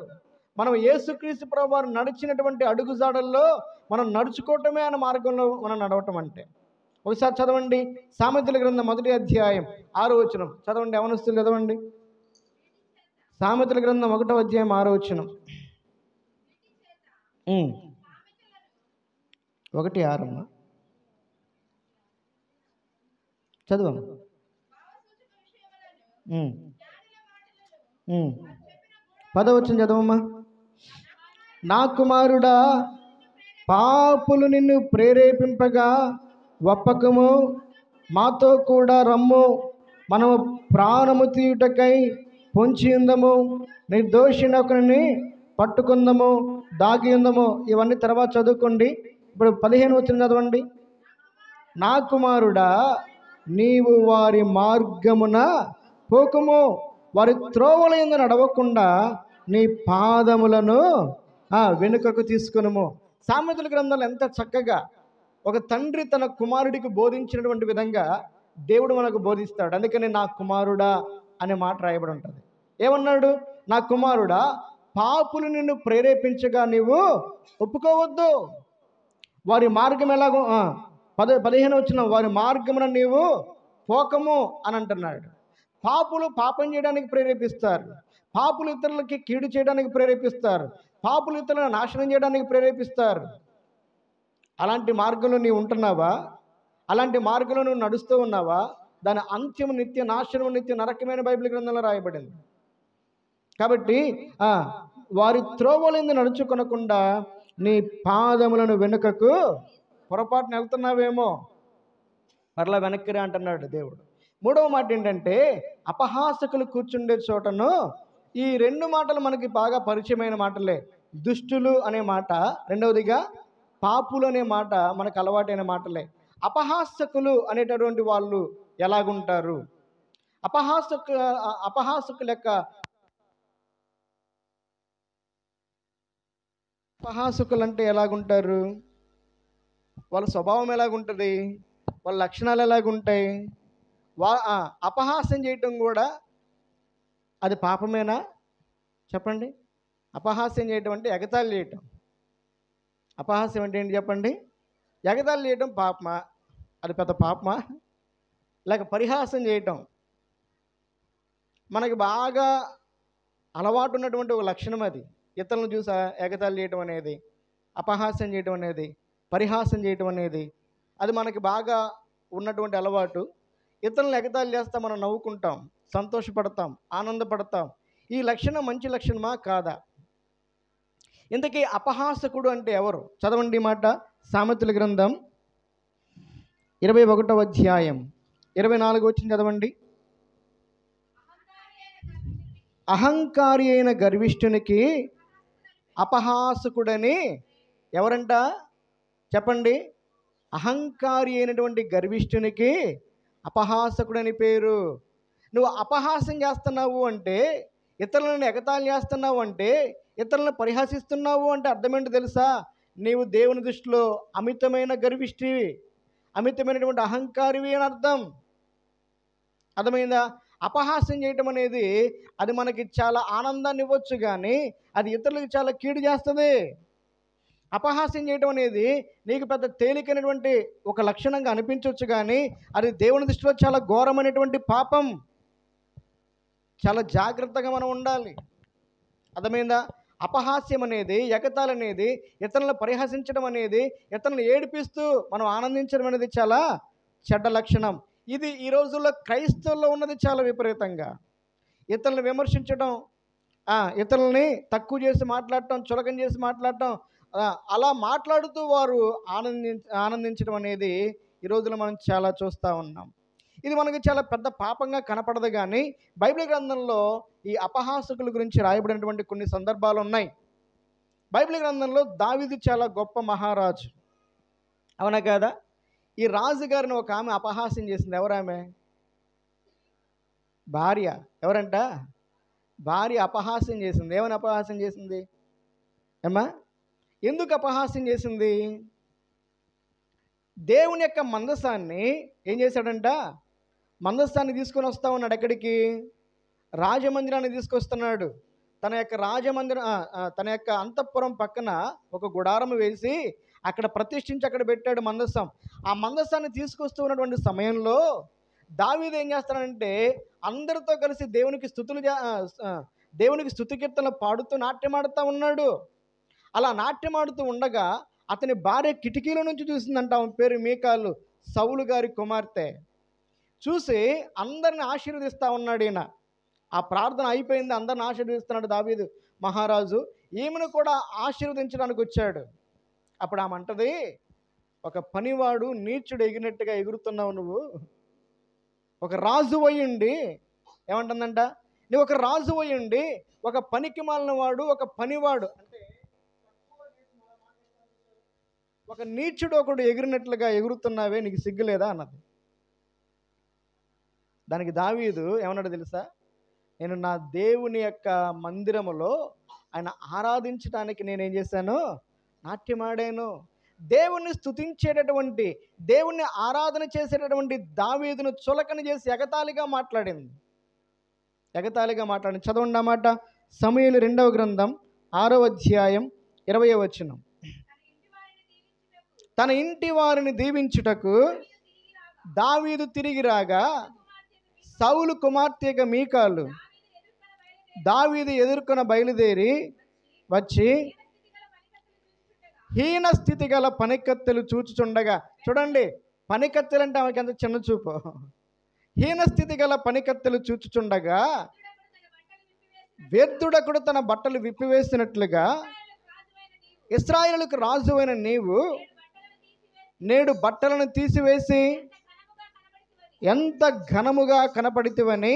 మనం యేసుక్రీస్తు ప్రభువారు నడిచినటువంటి అడుగుజాడల్లో మనం నడుచుకోవటమే ఆయన మార్గంలో మనం నడవటం అంటే. ఒకసారి చదవండి, సామెతల గ్రంథం 1వ అధ్యాయం 6వ వచనం చదవండి. యవనస్తులు చదవండి. సామెతల గ్రంథం 1వ అధ్యాయం 6వ వచనం. 1:6 చదవమ్మా. 10వ వచనం చదవమ్మా. నా కుమారుడా, పాపులు నిన్ను ప్రేరేపింపగా ఒప్పకము, మాతో కూడా రమ్ము, మనము ప్రాణము తీయుటకై పొంచి ఉందము, నిర్దోషినొకరిని పట్టుకుందము, దాగి ఉందము. ఇవన్నీ తర్వాత చదువుకోండి. ఇప్పుడు 15వ వచనం చదవండి. నా కుమారుడా, నీవు వారి మార్గమున పోకుము, వారి త్రోవల యందు నడవకుండా నీ పాదములను వెనుకకు తీసుకునుము. సామెతల గ్రంథంలో ఎంత చక్కగా ఒక తండ్రి తన కుమారుడికి బోధించినటువంటి విధంగా దేవుడు మనకు బోధిస్తాడు. అందుకని నా కుమారుడా అనే మాట రాయబడి ఉంటుంది. ఏమన్నాడు? నా కుమారుడా, పాపులు నిన్ను ప్రేరేపించగా నీవు ఒప్పుకోవద్దు, వారి మార్గం ఎలాగో 15 వచ్చిన వారి మార్గమున నీవు పోకము అని అంటున్నాడు. పాపులు పాపం చేయడానికి ప్రేరేపిస్తారు, పాపులు ఇతరులకి కీడు చేయడానికి ప్రేరేపిస్తారు, పాపులు ఇతరులను నాశనం చేయడానికి ప్రేరేపిస్తారు. అలాంటి మార్గంలో నీవు ఉంటున్నావా? అలాంటి మార్గంలో నువ్వు నడుస్తూ ఉన్నావా? దాని అంత్యం నిత్య నాశనం, నిత్య నరకమైన బైబిల్ గ్రంథంలో రాయబడింది. కాబట్టి వారి త్రోవలందు నడుచుకొనకుండా నీ పాదములను వెనుకకు పొరపాటున వెళ్తున్నావేమో, మరలా వెనక్కిరా అంటున్నాడు దేవుడు. మూడవ మాట ఏంటంటే అపహాసకులు కూర్చుండే చోటను. ఈ 2 మాటలు మనకి బాగా పరిచయమైన మాటలే. దుష్టులు అనే మాట, రెండవదిగా పాపులు అనే మాట మనకు అలవాటైన మాటలే. అపహాసకులు అనేటటువంటి వాళ్ళు ఎలాగుంటారు? అపహాసకుల యొక్క అపహాసకులు అంటే ఎలాగుంటారు? వాళ్ళ స్వభావం ఎలాగుంటుంది? వాళ్ళ లక్షణాలు ఎలాగుంటాయి? అపహాస్యం చేయటం కూడా అది పాపమేనా? చెప్పండి. అపహాస్యం చేయటం అంటే ఎగతాళి చేయటం. అపహాస్యం అంటే ఏంటి చెప్పండి? ఎగతాళి చేయటం పాపమా? అది పెద్ద పాపమా? లేక పరిహాసం చేయటం మనకి బాగా అలవాటు ఉన్నటువంటి ఒక లక్షణం. అది ఇతరులను చూసా ఎగతాళి చేయటం అనేది, అపహాస్యం చేయటం అనేది, పరిహాసం చేయటం అనేది అది మనకి బాగా ఉన్నటువంటి అలవాటు. ఇతరులను ఎగతాళి చేస్తాం, మనం నవ్వుకుంటాం, సంతోషపడతాం, ఆనందపడతాం. ఈ లక్షణం మంచి లక్షణమా కాదా? ఇంతకీ అపహాసకుడు అంటే ఎవరు? చదవండి మాట. సామెతల గ్రంథం 21వ అధ్యాయం 24 వచ్చిన చదవండి. అహంకారి అయిన గర్విష్ఠునికి అపహాసకుడని ఎవరంట? చెప్పండి. అహంకారి అయినటువంటి గర్విష్ఠునికి అపహాసకుడని పేరు. నువ్వు అపహాసం చేస్తున్నావు అంటే, ఇతరులను ఎగతాళి చేస్తున్నావు అంటే, ఇతరులను పరిహాసిస్తున్నావు అంటే అర్థమేంటో తెలుసా? నీవు దేవుని దృష్టిలో అమితమైన గర్విష్ఠివి, అమితమైనటువంటి అహంకారివి అని అర్థం. అర్థమైందా? అపహాస్యం చేయటం అనేది అది మనకి చాలా ఆనందాన్ని ఇవ్వచ్చు, కానీ అది ఇతరులకు చాలా కీడు చేస్తుంది. అపహాస్యం చేయటం అనేది నీకు పెద్ద తేలికైనటువంటి ఒక లక్షణంగా అనిపించవచ్చు, కానీ అది దేవుని దృష్టిలో చాలా ఘోరమైనటువంటి పాపం. చాలా జాగ్రత్తగా మనం ఉండాలి. అర్థమైందా? అపహాస్యం అనేది, ఎగతాళి అనేది, ఇతరులను పరిహసించడం అనేది, ఇతరులను ఏడిపిస్తూ మనం ఆనందించడం అనేది చాలా చెడ్డ లక్షణం. ఇది ఈ రోజుల్లో క్రైస్తవుల్లో ఉన్నది చాలా విపరీతంగా. ఇతరులను విమర్శించడం, ఇతరులని తక్కువ చేసి మాట్లాడటం, చులకన చేసి మాట్లాడటం, అలా మాట్లాడుతూ వారు ఆనందించడం అనేది ఈ రోజుల్లో మనం చాలా చూస్తూ ఉన్నాం. ఇది మనకి చాలా పెద్ద పాపంగా కనపడదు, కానీ బైబిల్ గ్రంథంలో ఈ అపహాసకుల గురించి రాయబడినటువంటి కొన్ని సందర్భాలు ఉన్నాయి. బైబిల్ గ్రంథంలో దావీదు చాలా గొప్ప మహారాజు, అవునా కాదా? ఈ రాజుగారిని ఒక ఆమె అపహాస్యం చేసింది. ఎవరామె? భార్య. ఎవరంట? భార్య అపహాస్యం చేసింది. ఏమని అపహాస్యం చేసింది ఏమ్మా? ఎందుకు అపహాస్యం చేసింది? దేవుని యొక్క మందసాన్ని ఏం చేశాడంట? మందస్థాన్ని తీసుకొని వస్తూ ఉన్నాడు. ఎక్కడికి? రాజమందిరాన్ని తీసుకొస్తున్నాడు. తన యొక్క అంతఃపురం పక్కన ఒక గుడారం వేసి అక్కడ ప్రతిష్ఠించి అక్కడ పెట్టాడు మందస్థం. ఆ మందస్థాన్ని తీసుకొస్తూ ఉన్నటువంటి సమయంలో దావీదు ఏం చేస్తాడంటే అందరితో కలిసి దేవునికి స్తుతి కీర్తనలు పాడుతూ నాట్యమాడుతూ ఉన్నాడు. అలా నాట్యమాడుతూ ఉండగా అతని భార్య కిటికీల నుంచి చూసిందంట. ఆమె పేరు మీకాలు, సౌలు గారి కుమార్తె. చూసి అందరిని ఆశీర్వదిస్తూ ఉన్నాడు ఈయన. ఆ ప్రార్థన అయిపోయింది, అందరిని ఆశీర్వదిస్తున్నాడు దావీదు మహారాజు. ఈమెను కూడా ఆశీర్వదించడానికి వచ్చాడు. అప్పుడు ఆమె అంటది, ఒక పనివాడు నీచుడు ఎగిరినట్టుగా ఎగురుతున్నావు నువ్వు. ఒక రాజు అయ్యుండి ఏమంటుందంట? నువ్వు ఒక రాజు అయ్యుండి ఒక పనికి మాలిన వాడు, ఒక పనివాడు అంటే ఒక నీచుడు ఒకడు ఎగిరినట్లుగా ఎగురుతున్నావే, నీకు సిగ్గులేదా అన్నది. దానికి దావీదు ఏమన్నాడు తెలుసా? నేను నా దేవుని యొక్క మందిరములో ఆయన ఆరాధించడానికి నేనేం చేశాను? నాట్యమాడాను. దేవుణ్ణి స్తుతించేటటువంటి, దేవుణ్ణి ఆరాధన చేసేటటువంటి దావీదును చులకన చేసి ఎగతాళిగా మాట్లాడింది. చదవండి అన్నమాట. సమూయేలు 2వ గ్రంథం 6వ అధ్యాయం 20వ వచనం. తన ఇంటి వారిని దీవించుటకు దావీదు తిరిగి రాగా సౌలు కుమార్తెగా మీకాలు దావీదు ఎదుర్కొన బయలుదేరి వచ్చి హీన స్థితి గల పనికత్తెలు చూచుచుండగా, చూడండి పనికత్తెలు అంటే ఆమెకి ఎంత చిన్న చూపు. హీన స్థితి గల పనికత్తెలు చూచుచుండగా వ్యర్థుడకుడు తన బట్టలు విప్పివేసినట్లుగా ఇశ్రాయేలుకు రాజు అయిన నీవు నేడు బట్టలను తీసివేసి ఎంత ఘనముగా కనపడితివని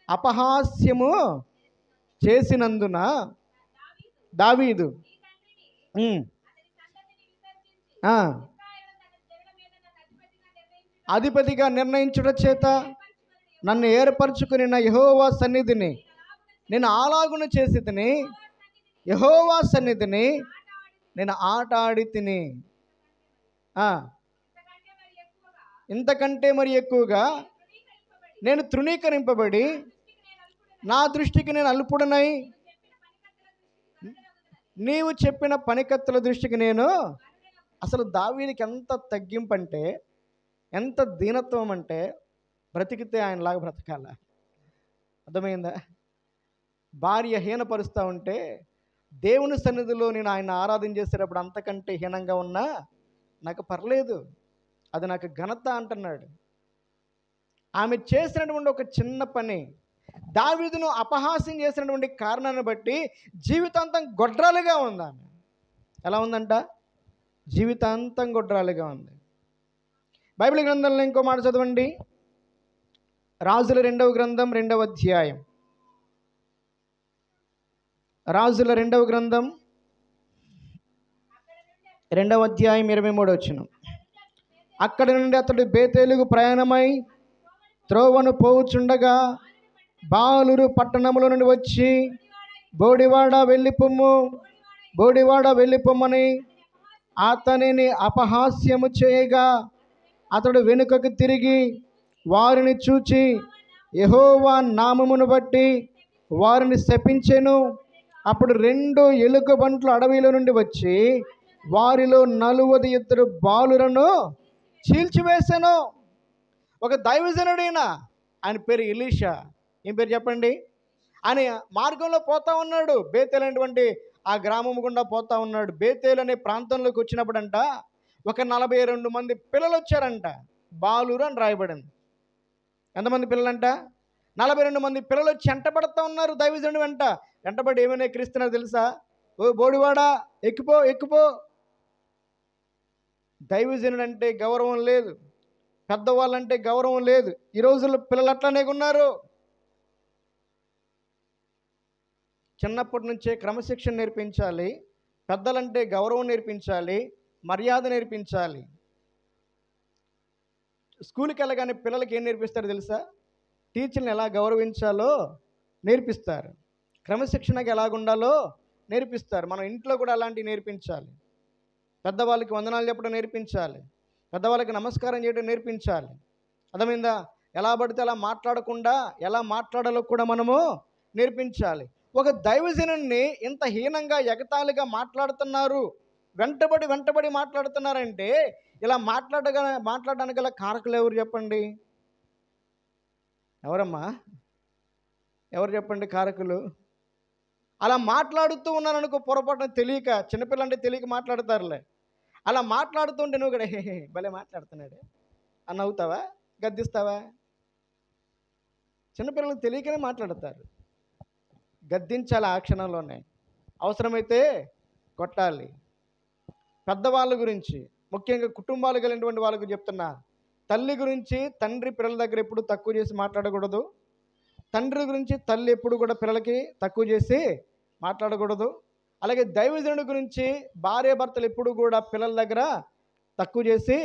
అపహాస్యము చేసినందున దావీదు అధిపతిగా నిర్ణయించుట చేత నన్ను ఏర్పరచుకుని నా యెహోవా సన్నిధిని నేను అలాగున చేసి తిని, యెహోవా సన్నిధిని నేను ఆట ఆడి తిని. ఇంతకంటే మరి ఎక్కువగా నేను తృణీకరింపబడి నా దృష్టికి నేను అల్పుడనై నీవు చెప్పిన పనికత్తుల దృష్టికి నేను. అసలు దావీదుకి ఎంత తగ్గింపు అంటే, ఎంత దీనత్వం అంటే, బ్రతికితే ఆయనలాగా బ్రతకాల. అర్థమైందా? భార్య హీనపరుస్తూ ఉంటే దేవుని సన్నిధిలో నేను ఆయన ఆరాధన చేసేటప్పుడు అంతకంటే హీనంగా ఉన్నా నాకు పర్లేదు, అది నాకు ఘనత అంటున్నాడు. ఆమె చేసినటువంటి ఒక చిన్న పని దావీదును అపహాస్యం చేసినటువంటి కారణాన్ని బట్టి జీవితాంతం గొడ్రాలుగా ఉంది ఆమె. ఎలా ఉందంట? జీవితాంతం గొడ్రాలుగా ఉంది. బైబిల్ గ్రంథంలో ఇంకో మాట చదవండి. రాజుల 2వ గ్రంథం 2వ అధ్యాయం. రాజుల 2వ గ్రంథం 2వ అధ్యాయం 23వ వచనం. అక్కడి నుండి అతడు బేతేలుకు ప్రయాణమై త్రోవను పోవుచుండగా బాలురు పట్టణముల నుండి వచ్చి బోడివాడ వెళ్ళిపొమ్మని అతనిని అపహాస్యము చేయగా అతడు వెనుకకు తిరిగి వారిని చూచి యెహోవా నామమును బట్టి వారిని శపించెను. అప్పుడు 2 ఎలుకబంట్లు అడవిలో నుండి వచ్చి వారిలో 42 బాలులను చీల్చివేశాను. ఒక దైవజనుడైన ఆయన పేరు ఎలీషా. ఏం పేరు చెప్పండి? ఆయన మార్గంలో పోతా ఉన్నాడు. బేతేలు అనేటువంటి ఆ గ్రామం గుండా పోతా ఉన్నాడు. బేతేలు అనే ప్రాంతంలోకి వచ్చినప్పుడంట ఒక 42 మంది పిల్లలు వచ్చారంట. బాలురు అని రాయబడింది. ఎంతమంది పిల్లలంట? 42 మంది పిల్లలు వచ్చి వెంటబడుతూ ఉన్నారు దైవజనుడు వెంట. వెంటబడి ఏమైనా ఎక్కిరిస్తున్నారు తెలుసా? ఓ బోడివాడా ఎక్కుపో. దైవజనుడు అంటే గౌరవం లేదు, పెద్దవాళ్ళంటే గౌరవం లేదు. ఈ రోజుల్లో పిల్లలు అట్లానే ఉన్నారు. చిన్నప్పటి నుంచే క్రమశిక్షణ నేర్పించాలి, పెద్దలంటే గౌరవం నేర్పించాలి, మర్యాద నేర్పించాలి. స్కూల్కి వెళ్ళగానే పిల్లలకి ఏం నేర్పిస్తారు తెలుసా? టీచర్ని ఎలా గౌరవించాలో నేర్పిస్తారు, క్రమశిక్షణకి ఎలాగుండాలో నేర్పిస్తారు. మనం ఇంట్లో కూడా అలాంటివి నేర్పించాలి. పెద్దవాళ్ళకి వందనాలు చెప్పడం నేర్పించాలి, పెద్దవాళ్ళకి నమస్కారం చేయడం నేర్పించాలి. అర్థమైందా? ఎలా పడితే అలా మాట్లాడకుండా ఎలా మాట్లాడాలో కూడా మనము నేర్పించాలి. ఒక దైవజనుడిని ఇంత హీనంగా ఎగతాళిగా మాట్లాడుతున్నారు, వెంటబడి మాట్లాడుతున్నారంటే ఇలా మాట్లాడడానికి గల కారకులు ఎవరు చెప్పండి? ఎవరమ్మా? ఎవరు చెప్పండి కారకులు? అలా మాట్లాడుతూ ఉన్నారనుకో, పొరపాటున తెలియక, చిన్నపిల్లంటే తెలియక మాట్లాడతారులే. అలా మాట్లాడుతుంటే నువ్వు కూడా భలే మాట్లాడుతున్నాడు అని నవ్వుతావా? గద్దిస్తావా? చిన్నపిల్లలకు తెలియకనే మాట్లాడతారు. గద్దించాలి ఆ క్షణంలోనే, అవసరమైతే కొట్టాలి. పెద్దవాళ్ళ గురించి, ముఖ్యంగా కుటుంబాలు కలిగినటువంటి వాళ్ళకు చెప్తున్నా, తల్లి గురించి తండ్రి పిల్లల దగ్గర ఎప్పుడు తక్కువ చేసి మాట్లాడకూడదు. తండ్రి గురించి తల్లి ఎప్పుడు కూడా పిల్లలకి తక్కువ చేసి మాట్లాడకూడదు. అలాగే దైవజనుడి గురించి భార్య భర్తలు ఎప్పుడు కూడా పిల్లల దగ్గర తక్కువ చేసి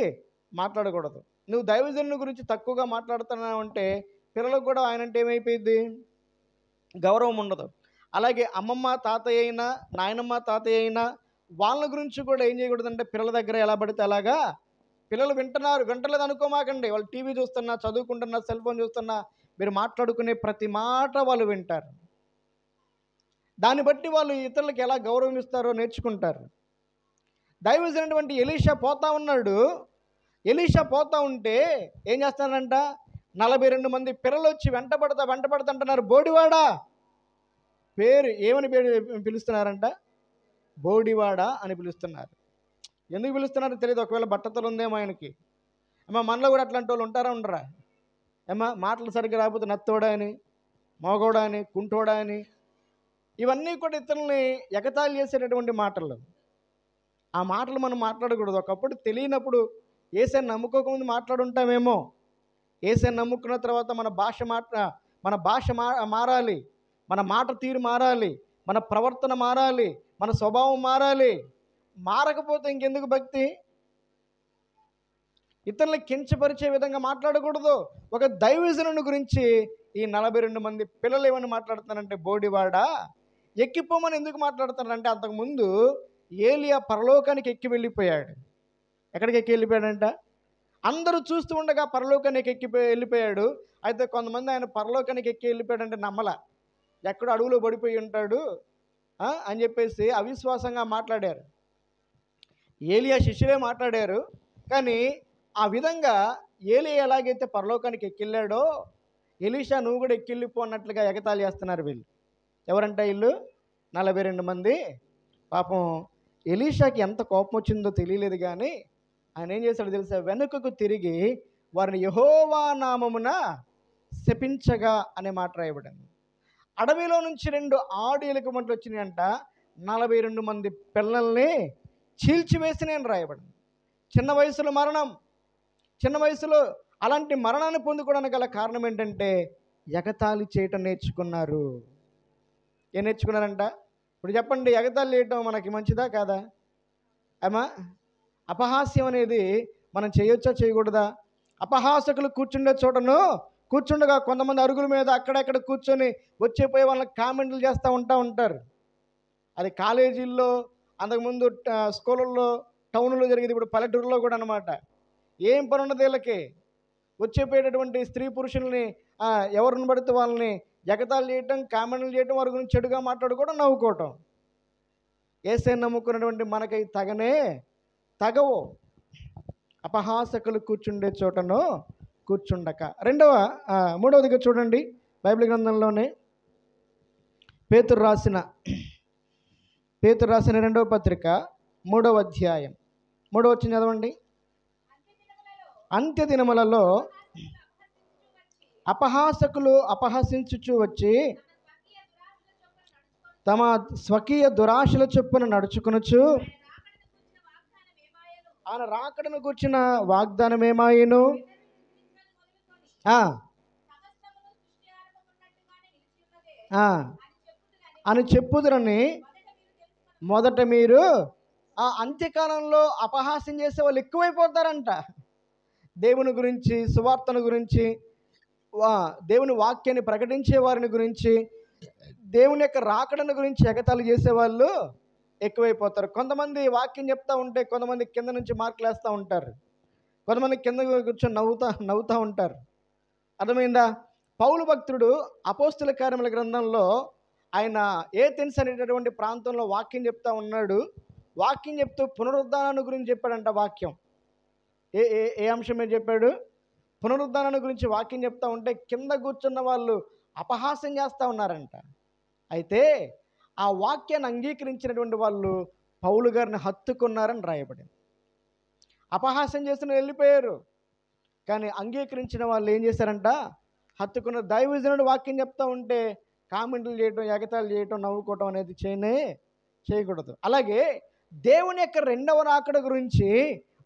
మాట్లాడకూడదు. నువ్వు దైవజనుడి గురించి తక్కువగా మాట్లాడుతున్నావు అంటే పిల్లలకు కూడా ఆయన అంటే ఏమైపోయింది? గౌరవం ఉండదు. అలాగే అమ్మమ్మ తాతయ్య అయినా, నాయనమ్మ తాతయ్య అయినా వాళ్ళ గురించి కూడా ఏం చేయకూడదంటే పిల్లల దగ్గర ఎలా పడితే అలాగా. పిల్లలు వింటలేదు అనుకోమాకండి. వాళ్ళు టీవీ చూస్తున్నా, చదువుకుంటున్నా, సెల్ ఫోన్ చూస్తున్నా, మీరు మాట్లాడుకునే ప్రతి మాట వాళ్ళు వింటారు. దాన్ని బట్టి వాళ్ళు ఇతరులకు ఎలా గౌరవం ఇస్తారో నేర్చుకుంటారు. దైవజనుడైనటువంటి ఎలీషా పోతా ఉన్నాడు. ఎలీషా పోతా ఉంటే ఏం చేస్తానంట, 42 మంది పిల్లలు వచ్చి వెంటబడతా అంటున్నారు, బోడివాడా. పేరు ఏమని పిలుస్తున్నారంట, బోడివాడ అని పిలుస్తున్నారు. ఎందుకు పిలుస్తున్నారో తెలియదు. ఒకవేళ బట్టతలు ఉందేమో ఆయనకి. ఏమో మనలో కూడా అట్లాంటి వాళ్ళు ఉంటారా ఉండరా? ఏమో మాటలు సరిగ్గా రాకపోతే నత్తోడా అని, మోగోడా అని, కుంటోడా అని, ఇవన్నీ కూడా ఇతరుల్ని ఎగతాళి చేసేటటువంటి మాటలు. ఆ మాటలు మనం మాట్లాడకూడదు. ఒకప్పుడు తెలియనప్పుడు యేసయ్యను నమ్ముకోకముందు మాట్లాడుంటామేమో. యేసయ్యను నమ్ముకున్న తర్వాత మన భాష మారాలి, మన మాట తీరు మారాలి, మన ప్రవర్తన మారాలి, మన స్వభావం మారాలి. మారకపోతే ఇంకెందుకు భక్తి? ఇతరులను కించపరిచే విధంగా మాట్లాడకూడదు. ఒక దైవజనుని గురించి ఈ 42 మంది పిల్లలు ఏమని మాట్లాడుతున్నారంటే, బోడివాడా. ఎక్కిపోమని ఎందుకు మాట్లాడుతున్నారంటే, అంతకుముందు ఏలియా పరలోకానికి ఎక్కి వెళ్ళిపోయాడు. ఎక్కడికి ఎక్కి వెళ్ళిపోయాడంట? అందరూ చూస్తూ ఉండగా పరలోకానికి వెళ్ళిపోయాడు. అయితే కొంతమంది ఆయన పరలోకానికి ఎక్కి వెళ్ళిపోయాడంటే నమ్మల, ఎక్కడో అడవులో పడిపోయి ఉంటాడు అని చెప్పేసి అవిశ్వాసంగా మాట్లాడారు. ఏలియా శిష్యులే మాట్లాడారు. కానీ ఆ విధంగా ఏలియా ఎలాగైతే పరలోకానికి ఎక్కిళ్ళాడో, ఎలీషా నువ్వు కూడా ఎక్కిళ్ళిపో అన్నట్లుగా ఎగతాళి చేస్తున్నారు వీళ్ళు. ఎవరంట వీళ్ళు? 42 మంది. పాపం ఎలీషాకి ఎంత కోపం వచ్చిందో తెలియలేదు, కానీ ఆయన ఏం చేశాడో తెలుసా? వెనుకకు తిరిగి వారిని యెహోవా నామమున శపించగా అనే మాట రాయబడింది. అడవిలో నుంచి 2 ఆడు ఎలుకబంట్లు వచ్చినాయంట. 42 మంది పిల్లల్ని చీల్చివేసినాయని రాయబడింది. చిన్న వయసులో మరణం. చిన్న వయసులో అలాంటి మరణాన్ని పొందుకోవడానికి గల కారణం ఏంటంటే, ఎగతాళి చేయటం నేర్చుకున్నారు. ఏం నేర్చుకున్నారంట? ఇప్పుడు చెప్పండి, ఎగతాళి చేయటం మనకి మంచిదా కాదా? ఏమా అపహాస్యం అనేది మనం చేయొచ్చా చేయకూడదా? అపహాసకులు కూర్చుండే చోటను కూర్చుండగా కొంతమంది అరుగుల మీద అక్కడెక్కడ కూర్చొని వచ్చేపోయే వాళ్ళకి కామెంట్లు చేస్తూ ఉంటారు. అది కాలేజీల్లో, అంతకుముందు స్కూళ్ళల్లో, టౌన్లో జరిగేది, ఇప్పుడు పల్లెటూరులో కూడా అనమాట. ఏం పని ఉన్నది వీళ్ళకి? వచ్చేపోయేటటువంటి స్త్రీ పురుషుల్ని ఎవరిని పడితే వాళ్ళని ఎగతాళి చేయటం, కామెంట్లు చేయటం, వారి గురించి చెడుగా మాట్లాడుకోవడం, నవ్వుకోవటం. యేసయ్యను నమ్ముకున్నటువంటి మనకై తగవు. అపహాసకులు కూర్చుండే చోటను కూర్చుండక. మూడవదిగా చూడండి, బైబిల్ గ్రంథంలోనే పేతురు రాసిన 2వ పత్రిక 3వ అధ్యాయం 3వ వచనం చదవండి. అంత్య దినములలో అపహాసకులు అపహసించుచు వచ్చి తమ స్వకీయ దురాశల చొప్పున నడుచుకొనుచు ఆయన రాకడను కూర్చిన వాగ్దానం ఏమాయెను అని చెప్పుదురని మొదట మీరు. ఆ అంత్యకాలంలో అపహాస్యం చేసే వాళ్ళు ఎక్కువైపోతారంట. దేవుని గురించి, సువార్తను గురించి, దేవుని వాక్యాన్ని ప్రకటించే వారిని గురించి, దేవుని యొక్క రాకడను గురించి ఎగతాళి చేసేవాళ్ళు ఎక్కువైపోతారు. కొంతమంది వాక్యం చెప్తూ ఉంటే కొంతమంది కింద నుంచి మార్కులు వేస్తూ ఉంటారు, కొంతమంది కింద కూర్చొని నవ్వుతూ ఉంటారు. అర్థమైందా? పౌలు భక్తుడు అపోస్తుల కార్యముల గ్రంథంలో ఆయన ఏథెన్స్ అనేటటువంటి ప్రాంతంలో వాక్యం చెప్తా ఉన్నాడు. వాక్యం చెప్తూ పునరుద్ధానాన్ని గురించి చెప్పాడంట. వాక్యం ఏ అంశం మీద చెప్పాడు? పునరుద్ధానాన్ని గురించి వాక్యం చెప్తా ఉంటే కింద కూర్చున్న వాళ్ళు అపహాస్యం చేస్తూ ఉన్నారంట. అయితే ఆ వాక్యాన్ని అంగీకరించినటువంటి వాళ్ళు పౌలు గారిని హత్తుకున్నారని రాయబడింది. అపహాస్యం చేసిన వెళ్ళిపోయారు, కానీ అంగీకరించిన వాళ్ళు ఏం చేశారంట? హత్తుకున్న. దైవజనుడు వాక్యం చెప్తా ఉంటే కామెంట్లు చేయటం, ఎగతాళి చేయటం, నవ్వుకోవటం అనేది చేయకూడదు. అలాగే దేవుని యొక్క 2వ రాకడ గురించి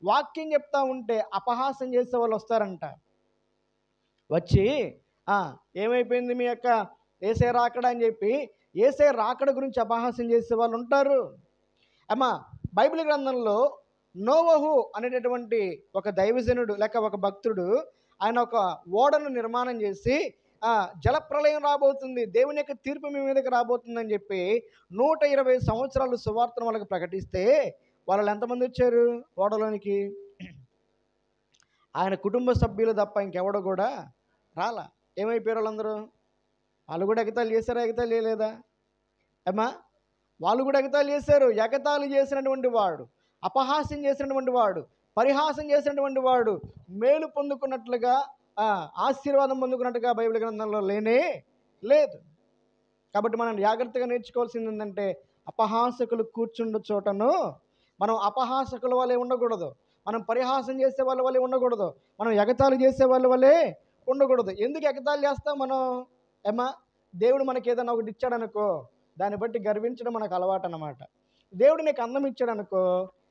వాక్యం చెప్తా ఉంటే అపహాస్యం చేసే వాళ్ళు వస్తారంట. వచ్చి ఏమైపోయింది మీ యొక్క యేసయ్య రాకడ అని చెప్పి యేసయ్య రాకడ గురించి అపహాస్యం చేసే వాళ్ళు ఉంటారు. బైబిల్ గ్రంథంలో నోవహు అనేటటువంటి ఒక దైవజనుడు లేక ఒక భక్తుడు, ఆయన ఒక ఓడను నిర్మాణం చేసి జలప్రలయం రాబోతుంది, దేవుని యొక్క తీర్పు మీ మీదకి రాబోతుందని చెప్పి 120 సంవత్సరాలు సువార్తను వాళ్ళకి ప్రకటిస్తే వాళ్ళు ఎంతమంది వచ్చారు ఓడలోనికి? ఆయన కుటుంబ సభ్యులు తప్ప ఇంకెవడో కూడా రాలా. ఏమైపోయారు వాళ్ళందరూ? వాళ్ళు కూడా ఎగతాళి చేశారా? ఎగతాళి చేయలేదా? వాళ్ళు కూడా ఎగతాళి చేశారు. ఎగతాళి చేసినటువంటి వాడు, అపహాస్యం చేసినటువంటి వాడు, పరిహాసం చేసినటువంటి వాడు మేలు పొందుకున్నట్లుగా, ఆశీర్వాదం పొందుకున్నట్టుగా బైబిల్ గ్రంథంలో లేనే లేదు. కాబట్టి మనం జాగ్రత్తగా నేర్చుకోవాల్సింది ఏంటంటే, అపహాసకులు కూర్చుండు చోటను మనం అపహాసకుల వలె ఉండకూడదు, మనం పరిహాసం చేసే వాళ్ళ వలె ఉండకూడదు, మనం ఎగతాళి చేసే వాళ్ళ వలె ఉండకూడదు. ఎందుకు ఎగతాళి చేస్తాం మనం? ఏమా, దేవుడు మనకి ఏదైనా ఒకటి ఇచ్చాడనుకో, దాన్ని బట్టి గర్వించడం మనకు అలవాటు అన్నమాట. దేవుడు నీకు అన్నం ఇచ్చాడనుకో,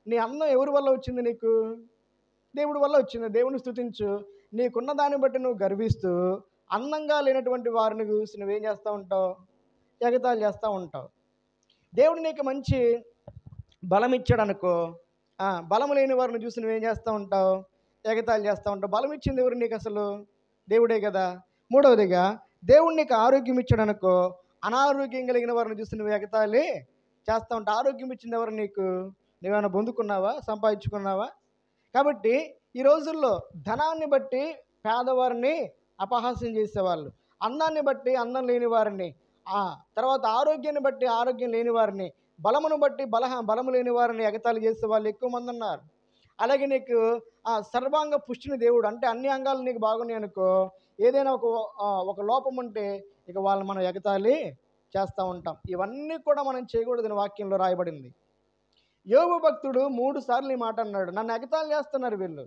నీ అన్నం ఎవరి వల్ల వచ్చింది? నీకు దేవుడి వల్ల వచ్చింది. దేవుని స్తుతించు. నీకున్న దాన్ని బట్టి నువ్వు గర్విస్తూ అందంగా లేనటువంటి వారిని చూసి నువ్వేం చేస్తూ ఉంటావు? ఎగతాళి చేస్తూ ఉంటావు. దేవుడు నీకు మంచి బలం ఇచ్చాడనుకో, బలం లేని వారిని చూసి నువ్వేం చేస్తూ ఉంటావు? ఎగతాళి చేస్తూ ఉంటావు. బలం ఇచ్చింది ఎవరు నీకు? అసలు దేవుడే కదా. మూడవదిగా, దేవుడు నీకు ఆరోగ్యం ఇచ్చాడనుకో, అనారోగ్యం కలిగిన వారిని చూసి నువ్వు ఎగతాళి చేస్తూ ఉంటావు. ఆరోగ్యం ఇచ్చింది ఎవరు నీకు? నువ్వేమైనా పొందుకున్నావా? సంపాదించుకున్నావా? కాబట్టి ఈ రోజుల్లో ధనాన్ని బట్టి పేదవారిని అపహాస్యం చేసేవాళ్ళు, అందాన్ని బట్టి అందం లేని వారిని, తర్వాత ఆరోగ్యాన్ని బట్టి ఆరోగ్యం లేని వారిని, బలమును బట్టి బలము లేని వారిని ఎగతాళి చేసే వాళ్ళు ఎక్కువ మంది ఉన్నారు. అలాగే నీకు సర్వాంగ పుష్టిని దేవుడు, అంటే అన్ని అంగాలు నీకు బాగున్నాయి అనుకో, ఏదైనా ఒక లోపం ఉంటే ఇక వాళ్ళు మనం ఎగతాళి చేస్తూ ఉంటాం. ఇవన్నీ కూడా మనం చేయకూడదని వాక్యంలో రాయబడింది. యోబు భక్తుడు 3 సార్లు ఈ మాట అన్నాడు, నన్ను ఎగతాళి చేస్తున్నారు వీళ్ళు,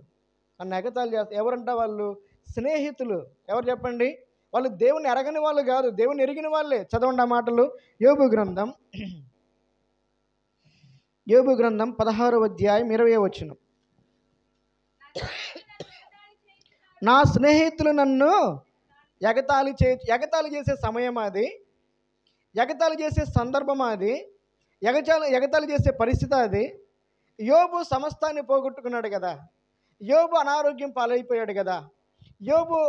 నన్ను ఎగతాళి చేస్తారు. ఎవరంట వాళ్ళు? స్నేహితులు. ఎవరు చెప్పండి? వాళ్ళు దేవుని ఎరగని వాళ్ళు కాదు, దేవుని ఎరిగిన వాళ్ళే. చదవండి ఆ మాటలు. యోబు గ్రంథం 16వ అధ్యాయం 20వ వచనం. నా స్నేహితులు నన్ను ఎగతాళి చేసే సమయం అది, ఎగతాళి చేసే సందర్భం అది, ఎగతాళి చేసే పరిస్థితి అది. యోబు సమస్తాన్ని పోగొట్టుకున్నాడు కదా, యోబు అనారోగ్యం పాలైపోయాడు కదా, యోబు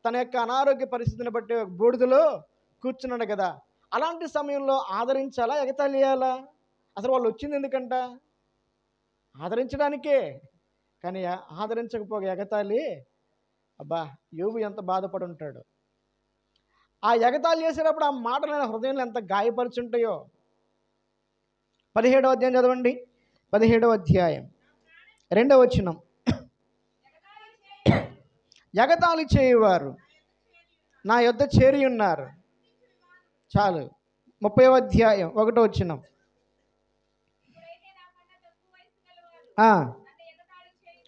తన యొక్క అనారోగ్య పరిస్థితిని బట్టి బూడిదలో కూర్చున్నాడు కదా. అలాంటి సమయంలో ఆదరించాలా, ఎగతాళి చేయాలా? అసలు వాళ్ళు వచ్చింది ఎందుకంట? ఆదరించడానికే. కానీ ఆదరించకపోగా ఎగతాళి, అబ్బా యోబు ఎంత బాధపడి ఉంటాడు. ఆ ఎగతాళి చేసేటప్పుడు ఆ మాటలు ఆయన హృదయంలో ఎంత గాయపరుచుంటాయో. 17వ అధ్యాయం చదవండి. 17వ అధ్యాయం 2వ వచనం. ఎగతాళి చేయువారు నా యొద్ద చేరి ఉన్నారు. చాలు. 30వ అధ్యాయం 1వ వచనం.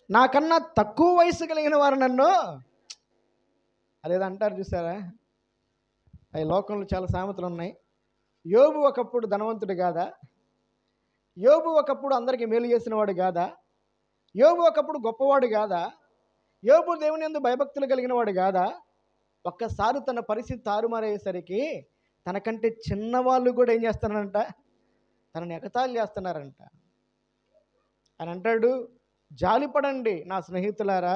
నాకన్నా తక్కువ వయసు కలిగిన వారు నన్ను, అదేదో అంటారు చూసారా, అవి లోకంలో చాలా సామెతలు ఉన్నాయి. యోబు ఒకప్పుడు ధనవంతుడు కాదా? యోబు ఒకప్పుడు అందరికీ మేలు చేసిన వాడు కాదా? యోబు ఒకప్పుడు గొప్పవాడు కాదా? యోబు దేవుని యందు భయభక్తులు కలిగిన వాడు కాదా? ఒక్కసారి తన పరిస్థితి తారుమారయ్యేసరికి తనకంటే చిన్నవాళ్ళు కూడా ఏం చేస్తున్నారంట? తనని ఎగతాళి చేస్తున్నారంట. అని అంటాడు, జాలిపడండి నా స్నేహితులారా,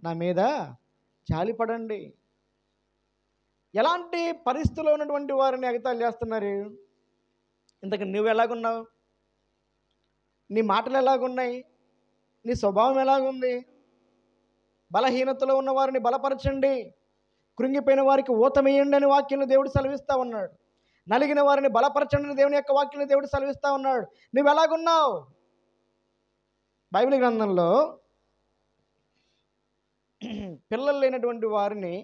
నా మీద జాలిపడండి. ఎలాంటి పరిస్థితుల్లో ఉన్నటువంటి వారిని ఎగతాళి చేస్తున్నారు? ఇంతకు నువ్వు ఎలాగున్నావు? నీ మాటలు ఎలాగున్నాయి? నీ స్వభావం ఎలాగుంది? బలహీనతలో ఉన్న వారిని బలపరచండి, కృంగిపోయిన వారికి ఊతమేయండి అని వాక్యంలో దేవుడు సెలవిస్తూ ఉన్నాడు. నలిగిన వారిని బలపరచండి అని దేవుని యొక్క వాక్యంలో దేవుడు సెలవిస్తూ ఉన్నాడు. నువ్వు ఎలాగున్నావు? బైబిల్ గ్రంథంలో పిల్లలు లేనటువంటి వారిని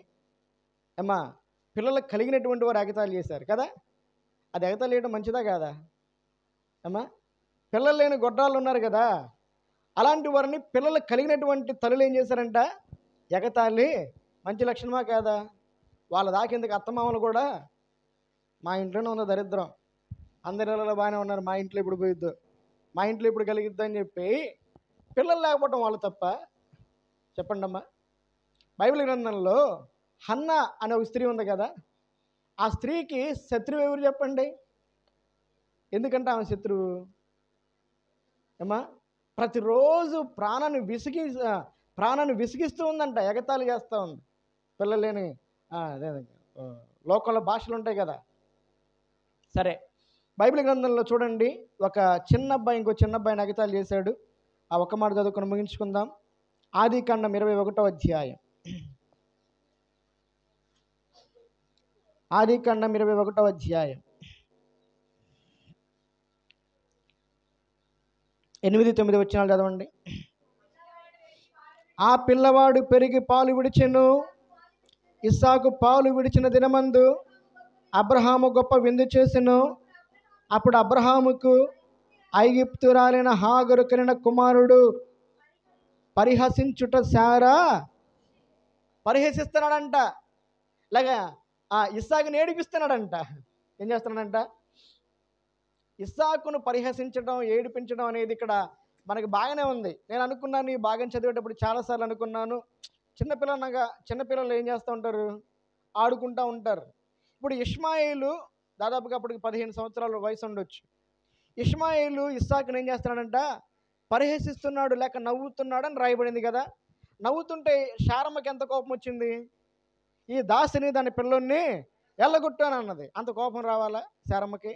పిల్లలకు కలిగినటువంటి వారు ఎగతాళి చేశారు కదా. అది ఎగతాళి చేయడం మంచిదా కాదా? పిల్లలు లేని గొడ్రాళ్ళు ఉన్నారు కదా, అలాంటి వారిని పిల్లలకు కలిగినటువంటి తల్లులు ఏం చేశారంట? ఎగతాళి. మంచి లక్షణమా కాదా? వాళ్ళ దాకేందుకు అత్తమామలు కూడా, మా ఇంట్లోనే ఉన్న దరిద్రం, అందరి ఇళ్ళలో బాగానే ఉన్నారు, మా ఇంట్లో ఇప్పుడు పోయిద్దు, మా ఇంట్లో ఇప్పుడు కలిగిద్దు అని చెప్పి పిల్లలు లేకపోవడం వాళ్ళు తప్ప? చెప్పండి అమ్మా. బైబిల్ గ్రంథంలో హన్న అనే ఒక స్త్రీ ఉంది కదా, ఆ స్త్రీకి శత్రువు ఎవరు చెప్పండి? ఎందుకంటే ఆమె శత్రువు ప్రతిరోజు ప్రాణాన్ని విసిగిస్తూ ఉందంట, ఎగతాళి చేస్తూ ఉంది. పిల్లలు లేని లోకంలో భాషలు ఉంటాయి కదా. సరే, బైబిల్ గ్రంథంలో చూడండి, ఒక చిన్న అబ్బాయి ఇంకో చిన్న అబ్బాయిని ఎగతాళి చేశాడు. ఆ ఒక్క మాట చదువుకొని ముగించుకుందాం. ఆదికాండం 21వ అధ్యాయం. ఆదికాండం 21వ అధ్యాయం 8, 9 వచనాలు చదవండి. ఆ పిల్లవాడు పెరిగి పాలు విడిచెను. ఇస్సాకు పాలు విడిచిన దినమందు అబ్రహాము గొప్ప విందు చేసెను. అప్పుడు అబ్రహాముకు ఐగుప్తురాలైన హాగరు కనిన కుమారుడు పరిహసించుట శారా పరిహసిస్తున్నాడంట. ఇలాగా ఇస్సాకుని ఏడిపిస్తున్నాడంట. ఏం చేస్తున్నాడంట? ఇస్సాకును పరిహసించడం, ఏడిపించడం అనేది ఇక్కడ మనకి బాగానే ఉంది. నేను అనుకున్నాను, ఈ భాగం చదివేటప్పుడు చాలాసార్లు అనుకున్నాను, చిన్నపిల్లలు ఏం చేస్తూ ఉంటారు? ఆడుకుంటూ ఉంటారు. ఇప్పుడు ఇష్మాయేలు దాదాపుగా అప్పటికి 15 సంవత్సరాల వయసు ఉండొచ్చు. ఇష్మాయేలు ఇస్సాకుని ఏం చేస్తున్నాడంట? పరిహసిస్తున్నాడు లేక నవ్వుతున్నాడు అని రాయబడింది కదా. నవ్వుతుంటే శారమ్మకి ఎంత కోపం వచ్చింది? ఈ దాసిని దాని పిల్లోన్ని ఎల్లగొట్టాను అన్నది. అంత కోపం రావాలా శారమ్మకి?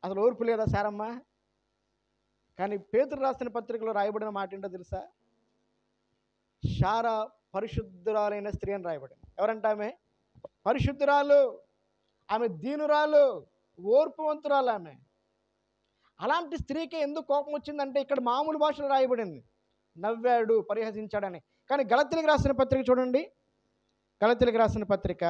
అసలు ఓర్పు లేదా శారమ్మ? కానీ పేతురు రాసిన పత్రికలో రాయబడిన మాట ఏంటో తెలుసా? శారా పరిశుద్ధురాలైన స్త్రీ అని రాయబడింది. ఎవరంట ఆమె? పరిశుద్ధురాలు. ఆమె దీనురాలు, ఓర్పువంతురాలు ఆమె. అలాంటి స్త్రీకి ఎందుకు కోపం వచ్చిందంటే ఇక్కడ మామూలు భాషలో రాయబడింది, నవ్వాడు, పరిహసించాడని. కానీ గలతీయులకు రాసిన పత్రిక చూడండి. గలతీయులకు రాసిన పత్రిక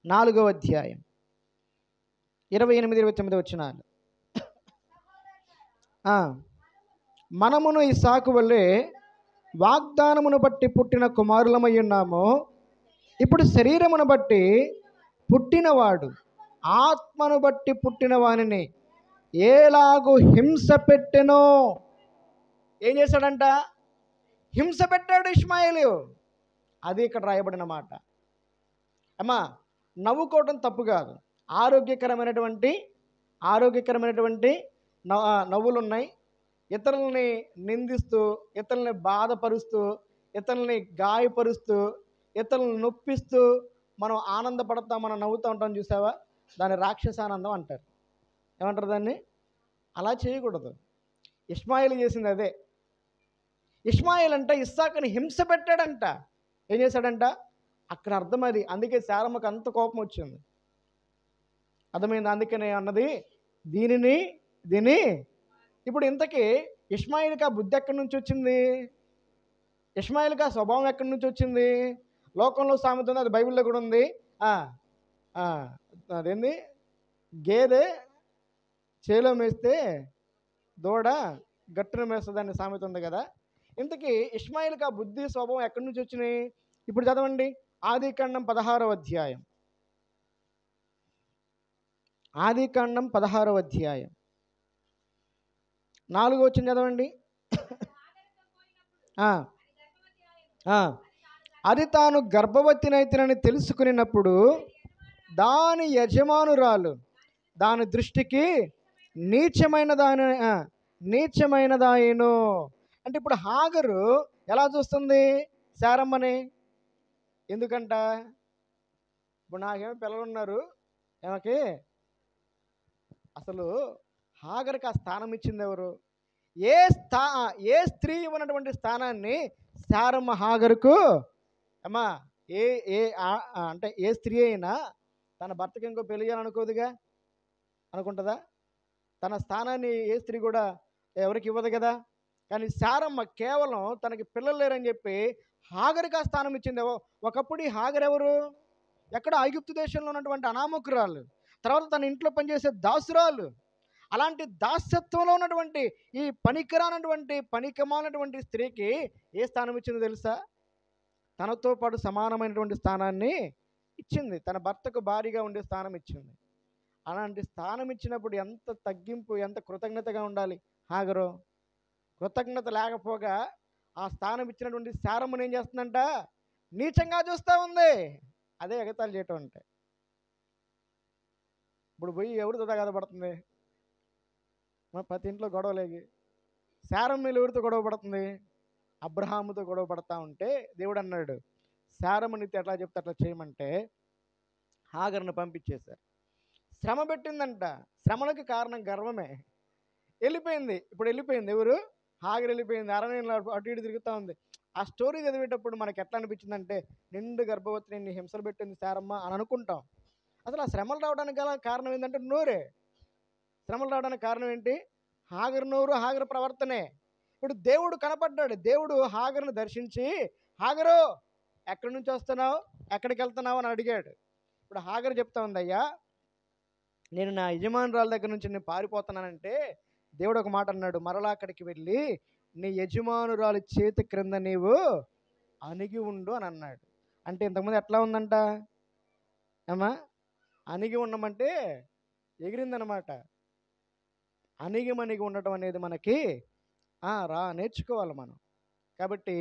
4వ అధ్యాయం 28, 29 వచనాలు. మనమును ఇస్సాకు వలె వాగ్దానమును బట్టి పుట్టిన కుమారులమై ఉన్నాము. ఇప్పుడు శరీరమును బట్టి పుట్టినవాడు ఆత్మను బట్టి పుట్టిన వానిని ఏలాగు హింస పెట్టెనో. ఏం చేశాడంట? హింస పెట్టాడు ఇష్మాయేలు. అది ఇక్కడ రాయబడిన మాట. అమ్మా, నవ్వుకోవటం తప్పు కాదు. ఆరోగ్యకరమైనటువంటి నవ్వులు ఉన్నాయి. ఇతరులని నిందిస్తూ, ఇతరులని బాధపరుస్తూ, ఇతరులని గాయపరుస్తూ, ఇతరులను నొప్పిస్తూ మనం ఆనందపడతాం, మనం నవ్వుతూ ఉంటాం. చూసావా? దాన్ని రాక్షసానందం అంటారు. ఏమంటారు దాన్ని? అలా చేయకూడదు. ఇష్మాయేలు చేసింది అదే. ఇష్మాయేలు అంటే ఇస్సాకుని హింస పెట్టాడంట. ఏం చేశాడంట? అక్కడ అర్థం అది. అందుకే శారమ్మకు అంత కోపం వచ్చింది. అర్థమైంది? అందుకనే అన్నది దీని. ఇప్పుడు ఇంతకీ ఇష్మాయేలుకి ఆ బుద్ధి ఎక్కడి నుంచి వచ్చింది? ఇష్మాయేలుకి ఆ స్వభావం ఎక్కడి నుంచి వచ్చింది? లోకంలో సామెత ఉంది, అది బైబిల్లో కూడా ఉంది. అదేంది? గేదె చేలో మేస్తే దూడ గట్టున మేస్తుందని సామెత ఉంది కదా. ఇంతకీ ఇష్మాయేలుకి ఆ బుద్ధి స్వభావం ఎక్కడి నుంచి వచ్చినాయి? ఇప్పుడు చదవండి. ఆదికాండం 16వ అధ్యాయం. ఆదికాండం 16వ అధ్యాయం 4వ వచనం చదవండి. అది తాను గర్భవతినైతినని తెలుసుకున్నప్పుడు దాని యజమానురాలు దాని దృష్టికి నీచమైనదాయను. అంటే ఇప్పుడు హాగరు ఎలా చూస్తుంది శారమ్మని? ఎందుకంట? ఇప్పుడు నాకేమో పిల్లలు ఉన్నారు, ఏమకి అసలు హాగర్కి ఆ స్థానం ఇచ్చింది ఎవరు? ఏ స్త్రీ ఉన్నటువంటి స్థానాన్ని శారమ్మ హాగరుకు అమ్మా అంటే ఏ స్త్రీ అయినా తన భర్తకి ఇంకో పెళ్లి చేయాలనుకోదుగా, అనుకుంటుందా? తన స్థానాన్ని ఏ స్త్రీ కూడా ఎవరికి ఇవ్వదు కదా. కానీ శారమ్మ కేవలం తనకి పిల్లలు లేరని చెప్పి హాగరుకి ఆ స్థానం ఇచ్చింది. ఒకప్పుడు ఈ హాగర్ ఎవరు? ఎక్కడ? ఐగుప్తు దేశంలో ఉన్నటువంటి అనామకురాలు, తర్వాత తన ఇంట్లో పనిచేసే దాసురాలు. అలాంటి దాస్యత్వంలో ఉన్నటువంటి ఈ పనికిమాలినటువంటి స్త్రీకి ఏ స్థానం ఇచ్చిందో తెలుసా? తనతో పాటు సమానమైనటువంటి స్థానాన్ని ఇచ్చింది. తన భర్తకు భారీగా ఉండే స్థానం ఇచ్చింది. అలాంటి స్థానం ఇచ్చినప్పుడు ఎంత తగ్గింపు, ఎంత కృతజ్ఞతగా ఉండాలి హాగరు. కృతజ్ఞత లేకపోగా ఆ స్థానం ఇచ్చినటువంటి శారమ్మను ఏం చేస్తుందంట? నీచంగా చూస్తూ ఉంది. అదే ఎగతాళి చేయటం అంటే. ఇప్పుడు పోయి ఎవరితో తగాదపడుతుంది? ప్రతి ఇంట్లో గొడవలేగి శారమ్మలు ఎవరితో గొడవ పడుతుంది? అబ్రహాముతో గొడవ పడతా ఉంటే దేవుడు అన్నాడు, శారమ్మనితో ఎట్లా చెప్తే అట్లా చేయమంటే హాగర్ను పంపించేశారు. శ్రమ పెట్టిందంట. శ్రమలకు కారణం గర్వమే. వెళ్ళిపోయింది. ఇప్పుడు వెళ్ళిపోయింది ఎవరు? హాగర్ వెళ్ళిపోయింది. అరణ్యంలో అటు ఇటు తిరుగుతూ ఉంది. ఆ స్టోరీ చదివేటప్పుడు మనకి ఎట్లా అనిపించిందంటే, నిండు గర్భవతిని ఇన్ని హింసలు పెట్టింది శారమ్మ అని అనుకుంటాం. అసలు ఆ శ్రమలు రావడానికి గల కారణం ఏంటంటే నోరే. శ్రమలు రావడానికి కారణం ఏంటి? హాగరు నోరు, హాగరు ప్రవర్తనే. ఇప్పుడు దేవుడు కనపడ్డాడు. దేవుడు హాగరును దర్శించి, హాగరు ఎక్కడి నుంచి వస్తున్నావు, ఎక్కడికి వెళ్తున్నావు అని అడిగాడు. ఇప్పుడు హాగరు చెప్తా ఉంది, అయ్యా నేను నా యజమానురాల దగ్గర నుంచి నేను పారిపోతున్నానంటే, దేవుడు ఒక మాట అన్నాడు, మరలా అక్కడికి వెళ్ళి నీ యజమానురాలి చేతి క్రింద నీవు అణిగి ఉండు అని అన్నాడు. అంటే ఇంతకుముందు ఎట్లా ఉందంట ఏమా? అణిగి ఉండమంటే ఎగిరిందనమాట. అణిగి ఉండటం అనేది మనకి నేర్చుకోవాలి మనం. కాబట్టి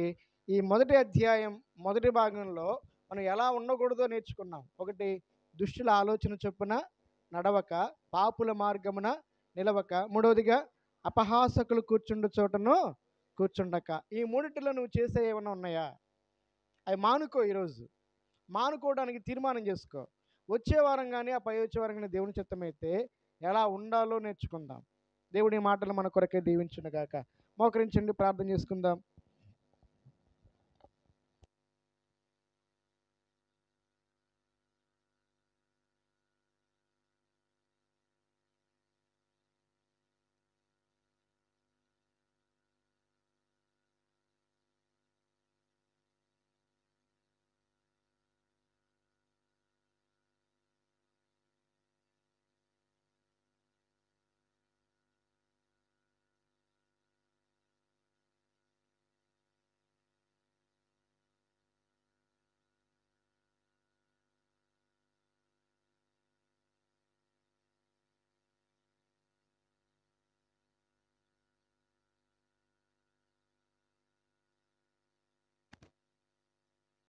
ఈ మొదటి అధ్యాయం మొదటి భాగంలో మనం ఎలా ఉండకూడదో నేర్చుకున్నాం. ఒకటి, దుష్టుల ఆలోచన చొప్పున నడవక, పాపుల మార్గమున నిలవక. మూడవదిగా, అపహాసకులు కూర్చుండు చోటను కూర్చుండక. ఈ మూడిటిలో నువ్వు చేసే ఏమైనా ఉన్నాయా? అవి మానుకో. ఈరోజు మానుకోవడానికి తీర్మానం చేసుకో. వచ్చే వారం కానీ ఆ పై వచ్చే వారం కానీ దేవుని చిత్తమైతే ఎలా ఉండాలో నేర్చుకుందాం. దేవుడి మాటలు మన కొరకే దీవించునుగాక. మోకరించండి, ప్రార్థన చేసుకుందాం.